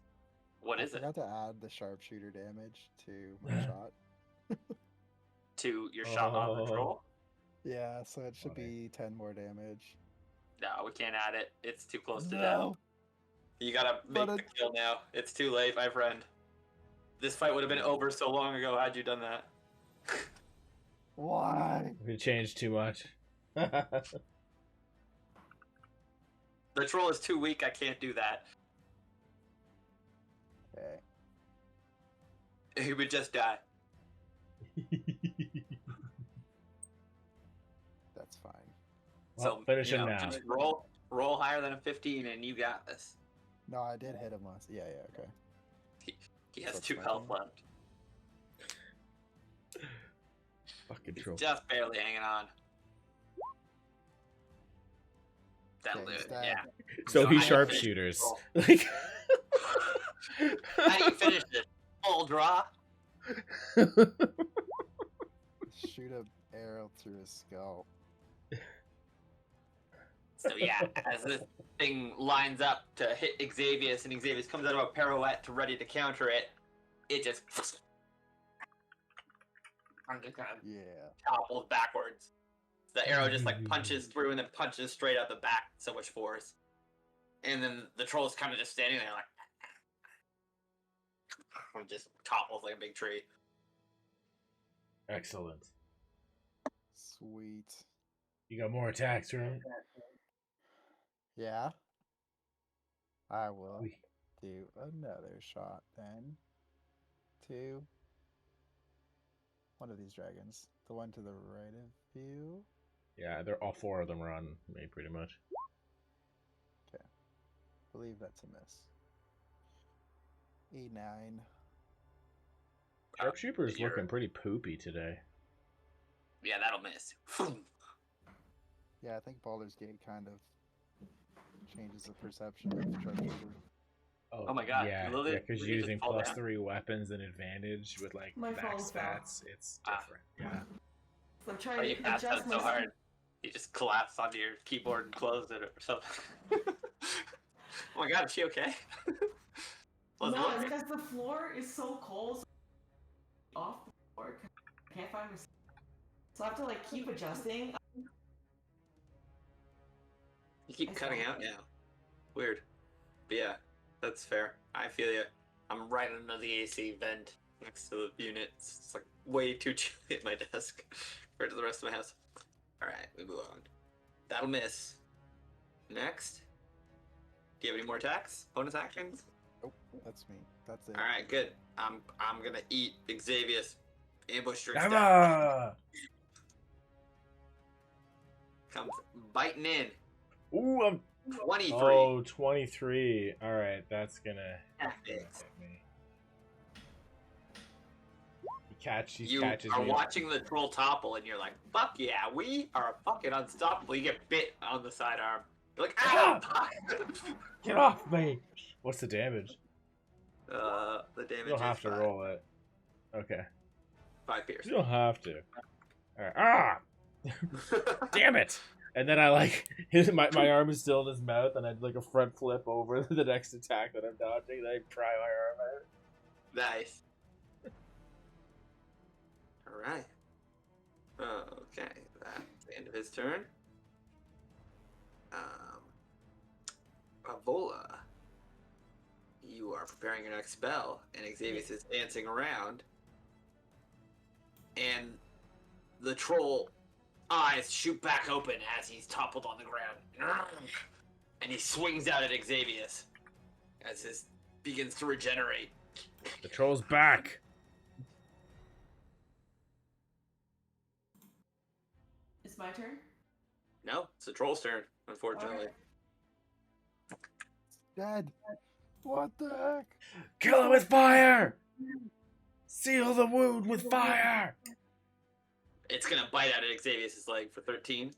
What I is it? forgot to add the sharpshooter damage to my shot. To your shot on the Oh. troll? Yeah, so it should Funny. be 10 more damage. No, we can't add it. It's too close to death. No! You gotta make But the kill now. It's too late, my friend. This fight would have been over so long ago had you done that. Why? We changed too much. The troll is too weak, I can't do that. Okay. He would just die. That's fine. Well, So finish you him know, now. just roll higher than a 15 and you got this. No, I did hit him last. Yeah, okay. He has That's 2 fine. health left. Fucking He's troll. just barely hanging on. That'll Okay, do he's it. dead. Yeah. So So he I sharpshooters. finished Like How do you finish this? Full draw? Shoot an arrow through his skull. So yeah, as this thing lines up to hit Xavius, and Xavius comes out of a pirouette to ready to counter it, it just kind of Yeah. topples backwards. The arrow just like punches through and then punches straight out the back. So much force. And then the troll's kind of just standing there like, and just topples like a big tree. excellent. Sweet. You got more attacks, right? Yeah. I will We- do another shot then. To one of these dragons. The one to the right of you. Yeah, they're all 4 of them are on me pretty much. Believe that's a miss. E9. Sharpshooter's You're- looking pretty poopy today. Yeah, that'll miss. Yeah, I think Baldur's Gate kind of changes the perception of sharpshooter. Oh my God, Yeah, will it because really using just fall down? +3 weapons and advantage with like My max phone fell. stats, it's different. Yeah. So I'm Oh, trying you to passed adjust out so my hard. You just collapsed onto your keyboard and closed it or something. Oh my god, is she okay? Let's No, look. it's because the floor is so cold. So off the floor. I can't find my. So I have to like keep adjusting. You keep I cutting saw out now. Weird. But yeah, that's fair. I feel you. I'm right under the AC vent next to the unit. It's like way too chilly at my desk compared to the rest of my house. Alright, we move on. That'll miss. Next. Do you have any more attacks? Bonus actions? Nope, that's me. That's it. Alright, good. I'm gonna eat Xavius. Ambush your attack. Gamma! Comes biting in. Ooh, I'm 23. 23. All right, that's gonna That hit hits. me. He You catches are me. watching the troll topple and you're like, fuck yeah, we are fucking unstoppable. You get bit on the sidearm. You're like, ah! Get off me! What's the damage? The damage You don't have is to roll it. Okay. 5 pierce. You don't have to. All right. Ah! Damn it! And then I like my arm is still in his mouth, and I do like a front flip over the next attack that I'm dodging. Then I pry my arm out. Nice. Alright. Okay, that's the end of his turn. Avola. You are preparing your next spell, and Xavius is dancing around. And the troll eyes shoot back open as he's toppled on the ground. And he swings out at Xavius as his begins to regenerate. The troll's back. It's my turn. No, it's the troll's turn, unfortunately. Dead. What the heck? Kill it with fire. Seal the wound with fire. It's gonna bite out at Xavius' leg for 13,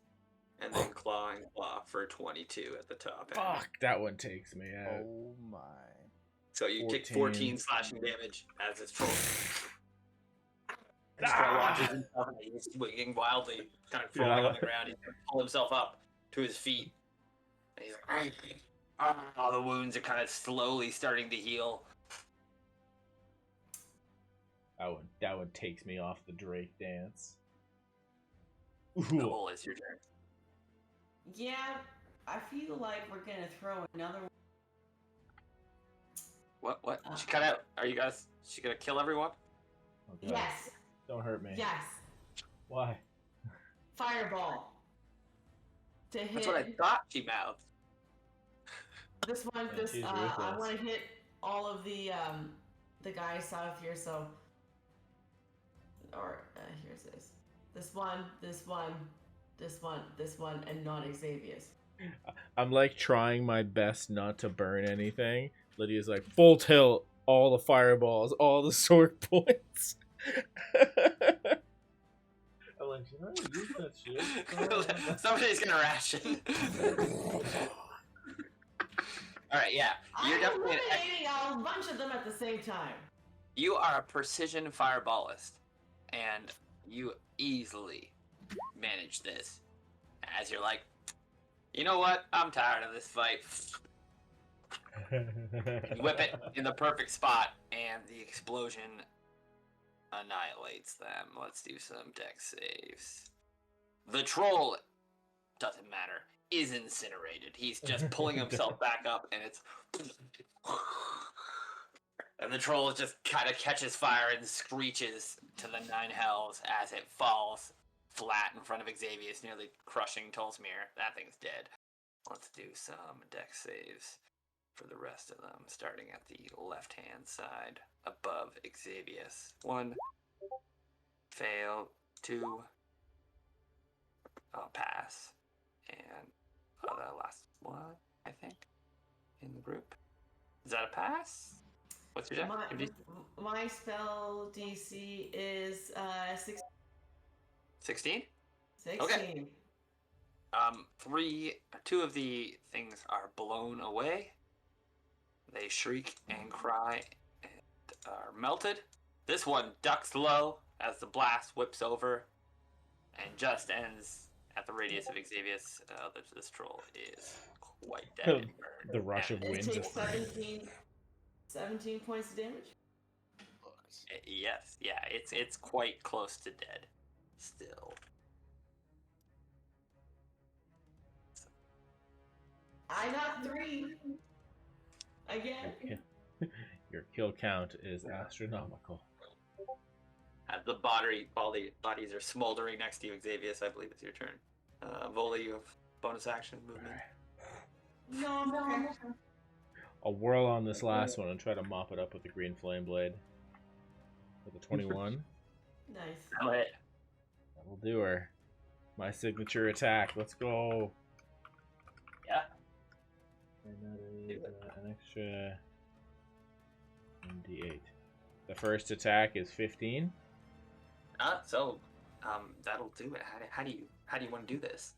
and then claw and claw for 22 at the top end. Fuck, that one takes me out. Oh my. So you take 14. 14 slashing damage as this troll. This troll launches himself and he's swinging wildly, kind of falling on the ground. He's gonna pull himself up to his feet. And he's like, oh, the wounds are kind of slowly starting to heal. That one takes me off the Drake dance. Noel, it's your turn. Yeah, I feel like we're gonna throw another one. What? She cut out. Are you guys? She gonna kill everyone? Oh, God. Yes, Don't hurt me. yes. Why? Fireball. To hit That's what I thought she mouthed. this one. Yeah, This she's I ruthless. want to hit all of the guys south here. So, or here's this. This one, this one, this one, this one, and not Xavius. I'm like trying my best not to burn anything. Lydia's like, full tilt, all the fireballs, all the sword points. I'm like, should I use that shit? Somebody's gonna ration. Alright, yeah. You're I'm definitely eliminating a bunch of them at the same time. You are a precision fireballist, and you easily manage this. As you're like, you know what? I'm tired of this fight. You whip it in the perfect spot, and the explosion annihilates them. Let's do some dex saves. The troll, doesn't matter, is incinerated. He's just pulling himself back up, and it's... And the troll just kind of catches fire and screeches to the 9 hells as it falls flat in front of Xavius, nearly crushing Tolsmir. That thing's dead. Let's do some dex saves for the rest of them, starting at the left-hand side above Xavius. 1. Fail. 2. Pass. And the last one, I think, in the group. Is that a pass? What's your dex? My spell DC is 16? 16. Okay. 2 of the things are blown away. They shriek and cry and are melted. This one ducks low as the blast whips over and just ends at the radius of Xavius, this troll is quite dead and burned. The rush of And wind It just takes 17 points of damage. yes, yeah, it's quite close to dead still. I got 3. Again. your kill count is astronomical. The bodies are smoldering next to you, Xavius. I believe it's your turn. Vola, you have bonus action movement. No, I'm okay. I'll whirl on this last one and try to mop it up with the green flame blade. With a 21. Nice. That'll do her. My signature attack. Let's go. Yeah. And that is an extra 1d8. The first attack is 15. That'll do it. How do you want to do this?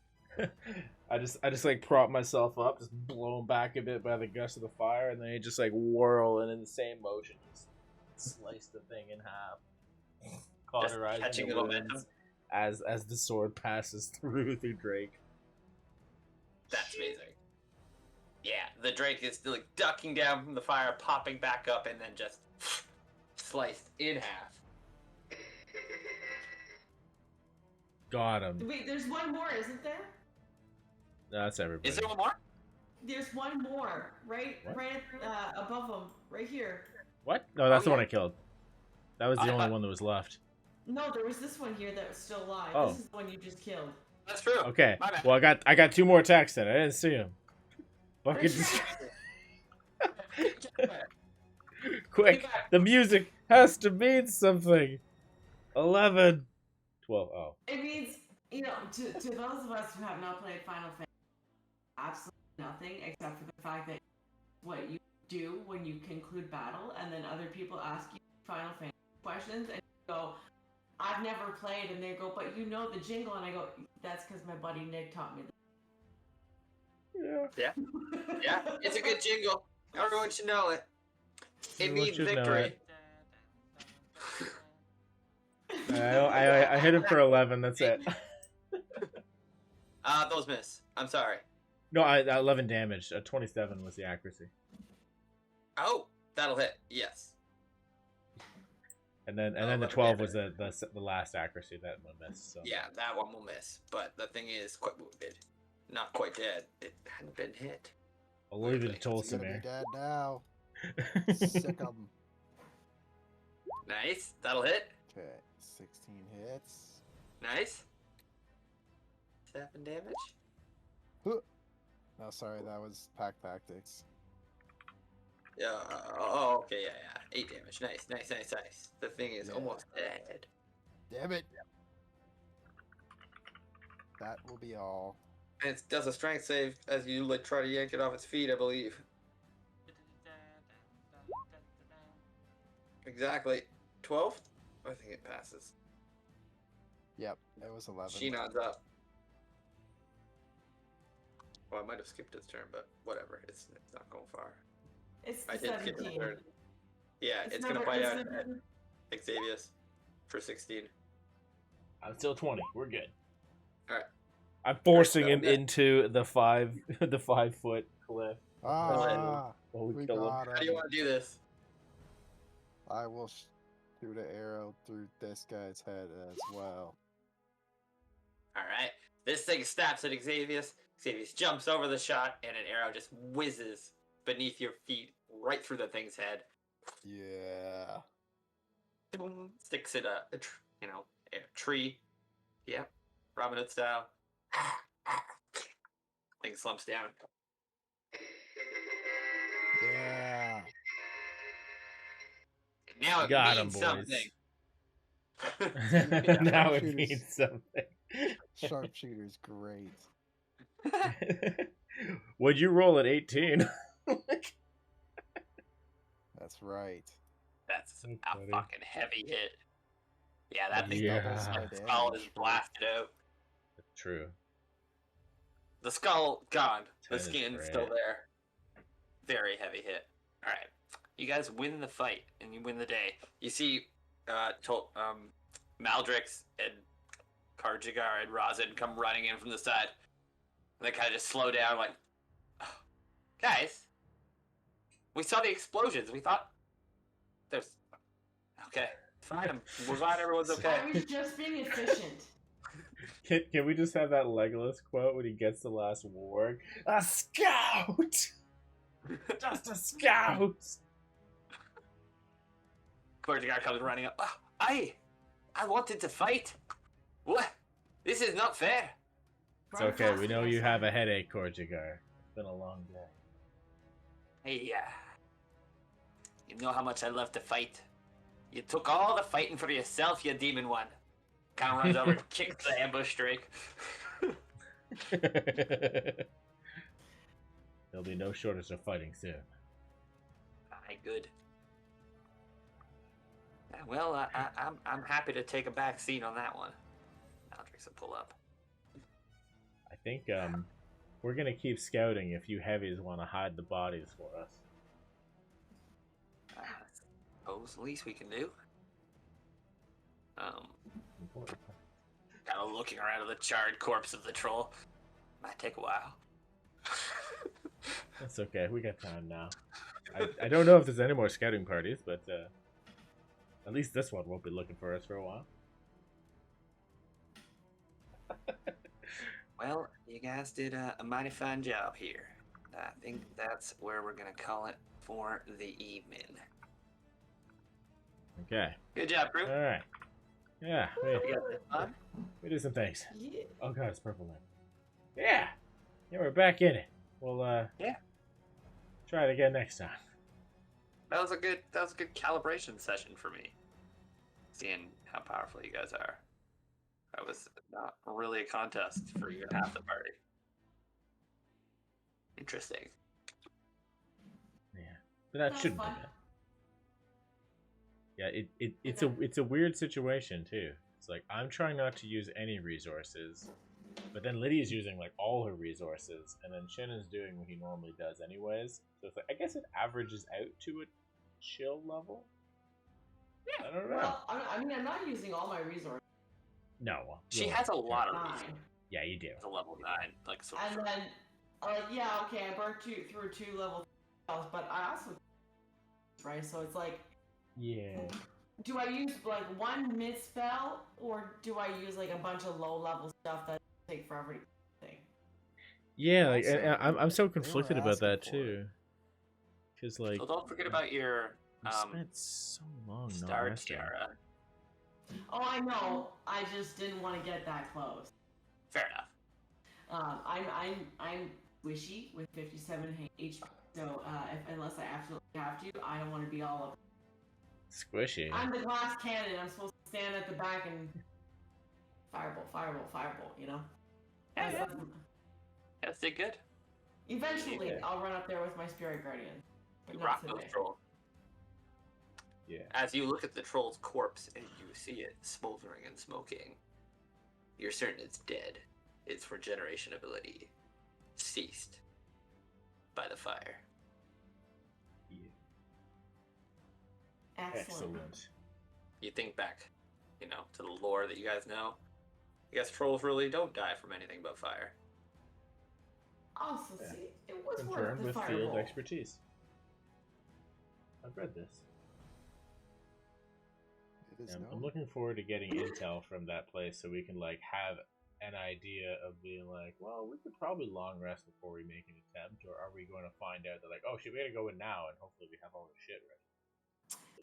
I just like prop myself up, just blown back a bit by the gust of the fire, and then you just like whirl and in the same motion just slice the thing in half, cauterizing catching the the wounds momentum. as the sword passes through Drake. That's amazing. Yeah, the Drake is like ducking down from the fire, popping back up, and then just sliced in half. Got him. Wait, there's one more, isn't there? That's everybody. Is there one more? There's one more, right above him, right here. What? No, that's Oh, the one yeah. I killed. That was the I only thought- one that was left. No, there was this one here that was still alive. Oh. This is the one you just killed. That's true. Okay. My bad. Well, I got 2 more attacks then. I didn't see him. Fucking quick! The music has to mean something. 11, 12. Oh, It means, to those of us who have not played Final Fantasy, absolutely nothing except for the fact that what you do when you conclude battle, and then other people ask you Final Fantasy questions, and you go, I've never played, and they go, but you know the jingle, and I go, that's because my buddy Nick taught me yeah. Yeah, it's a good jingle. Everyone should know it. It Everyone means should know victory. I hit him for 11. That's it. Those miss. I'm sorry. No, 11 damage. 27 was the accuracy. Oh, that'll hit. Yes. And then the 11 12 was damage. the last accuracy that one missed. So. Yeah, that one will miss. But the thing is, quite wounded. Not quite dead. It hadn't been hit. I'll leave it to He's gonna be Tolsimir. dead now. Sick of him. Nice. That'll hit. Okay, 16 hits. Nice. 7 damage. No, sorry, that was pack tactics. Yeah. Okay. Yeah. 8 damage. Nice. The thing is Yeah. almost dead. Damn it! That will be all. And it does a strength save as you like try to yank it off its feet, I believe. Exactly. 12? I think it passes. Yep, it was 11. She nods up. Well, I might have skipped its turn, but whatever. It's not going far. It's the I did skip its 17. turn. Yeah, it's gonna bite out at Xavius for 16. I'm still 20. We're good. Alright. I'm forcing him Okay. into the 5-foot cliff. Ah, While we we kill him. got How do you him. want to do this? I will shoot an arrow through this guy's head as well. Alright. This thing snaps at Xavius. Xavius jumps over the shot, and an arrow just whizzes beneath your feet right through the thing's head. Yeah. Boom, sticks in a tree. Yep. Robin Hood style. Thing slumps down. Yeah. Now it Got 'em, means boys. something. Now it Shooters. means something. Sharpshooter's great. Would you roll at 18? That's right. That's a funny. fucking heavy hit. Yeah, that thing Yeah. Doubles my skull is damage. blasted out. True. The skull gone. The 10 is skin's still great. there. Very heavy hit. All right, you guys win the fight and you win the day. You see, Maldrix and Karjagar and Rosin come running in from the side. They kind of just slow down, like, oh, guys, we saw the explosions. We thought there's okay, fine. We're glad everyone's okay. I was just being efficient. Can we just have that Legolas quote when he gets the last warg? A scout! Just a scout! Karjagar comes running up. Oh, I wanted to fight. What? This is not fair. It's okay, we know you have a headache, Korjigar. It's been a long day. Hey, you know how much I love to fight. You took all the fighting for yourself, you demon one. Kind of runs over and kicks the ambush drake. There'll be no shortage of fighting soon. Aye, good. Well, I'm happy to take a back seat on that one. Aldrich will pull up. I think we're gonna keep scouting if you heavies want to hide the bodies for us. Suppose the least we can do. Important. Kind of looking around at the charred corpse of the troll. Might take a while. That's okay, we got time now. I don't know if there's any more scouting parties, but at least this one won't be looking for us for a while. Well, you guys did a mighty fine job here. I think that's where we're gonna call it for the evening. Okay. Good job, crew. Alright. Yeah, You got this fun? we did some things. Yeah. Oh god, it's purple now. Yeah! Yeah, we're back in it. We'll Yeah. try it again next time. That was a good calibration session for me. Seeing how powerful you guys are. That was not really a contest for you and half the party. Interesting. Yeah. But that That's shouldn't fun. be bad. Yeah, it's a weird situation too. It's like I'm trying not to use any resources, but then Lydia's using like all her resources, and then Shannon's doing what he normally does anyways. So it's like I guess it averages out to a chill level. I don't know. Well, I mean, I'm not using all my resources. No. well, She you'll- has a lot of Fine. reasons. Yeah, you do. It's a level 9, like so. And then, yeah, okay, I burned through 2 level spells, but I also, right? So it's like, Yeah. do I use like 1 mid spell, or do I use like a bunch of low level stuff that take forever to thing? Yeah, like Also, and I'm so they were conflicted about that asking for it. too. Because like So don't forget about your we spent so long not Star resting. Tiara. Oh, I know. I just didn't want to get that close. Fair enough. I'm wishy with 57 HP, so unless I absolutely have to, I don't want to be all up. Squishy. I'm the glass cannon. I'm supposed to stand at the back and fireball. You know. Yeah, yeah. That's- That's did good. Eventually, Yeah. I'll run up there with my spirit guardian. But You not rock those today. trolls. Yeah. As you look at the troll's corpse and you see it smoldering and smoking, you're certain it's dead. Its regeneration ability ceased by the fire. Yeah. Excellent. Excellent. You think back, to the lore that you guys know. I guess trolls really don't die from anything but fire. Also, Yeah. see, it was worth Confirmed the with fireball. field expertise. I've read this. It is I'm known. looking forward to getting intel from that place so we can like have an idea of being like, well, we could probably long rest before we make an attempt, or are we going to find out that like, oh shit, we gotta go in now and hopefully we have all the shit ready.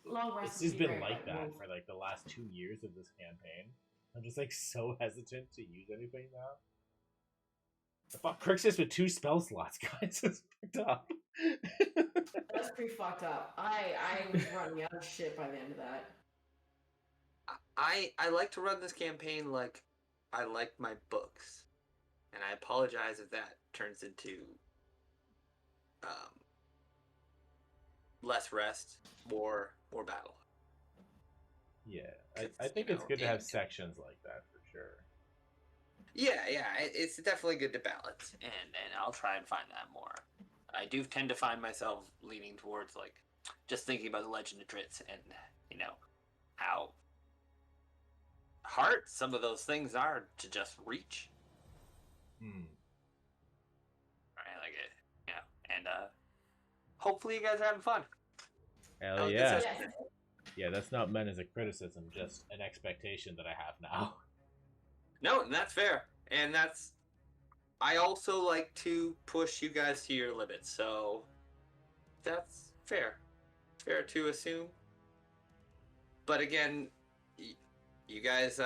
Long rest It's would just be been great, like but that we'll- for like the last 2 years of this campaign. I'm just like so hesitant to use anything now. I fought Crixus with 2 spell slots, guys. It's fucked up. That's pretty fucked up. I was running out of shit by the end of that. I like to run this campaign like I like my books, and I apologize if that turns into less rest, more battle. Yeah, Cause, I think you it's know, good to have and- sections like that for sure. Yeah, it's definitely good to balance, and I'll try and find that more. I do tend to find myself leaning towards like just thinking about the Legend of Dritz and how heart, some of those things are to just reach. Hmm. Right, like it, and hopefully you guys are having fun. Hell Oh, yeah. this Yes. Yeah, that's not meant as a criticism, just an expectation that I have now. No, and that's fair, and I also like to push you guys to your limits, so that's fair. Fair to assume. But again, you guys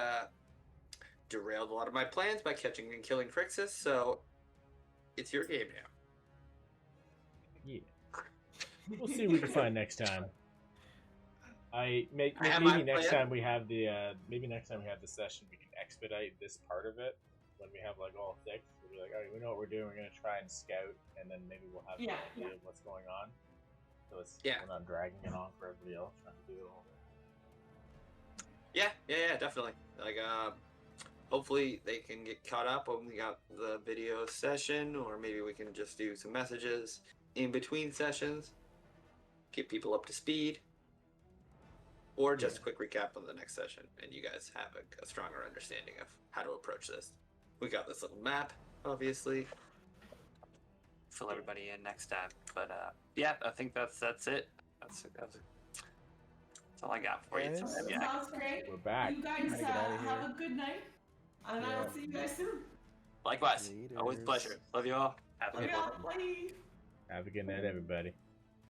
derailed a lot of my plans by catching and killing Crixus, so it's your game now. Yeah. We'll see what we can find next time. I have Maybe my next plan. time we have the session, we can expedite this part of it when we have like all six. We'll be like, all right, we know what we're doing. We're gonna try and scout, and then maybe we'll have Yeah, an idea of what's going on. So Yeah. we're not dragging it on for everybody else trying to do it all. Yeah, definitely. Like, hopefully they can get caught up when we got the video session, or maybe we can just do some messages in between sessions, get people up to speed, or just a quick recap on the next session, and you guys have a stronger understanding of how to approach this. We got this little map, obviously. Fill everybody in next time, but yeah, I think that's it. That's all I got for you. Yes. So, yeah. Sounds great. We're back. You guys I'm gonna get outta have here. a good night, and I Yeah. will see you guys soon. Likewise. Always a Laters. pleasure. Love you all. Have a good one. Bye. Have a good night, everybody.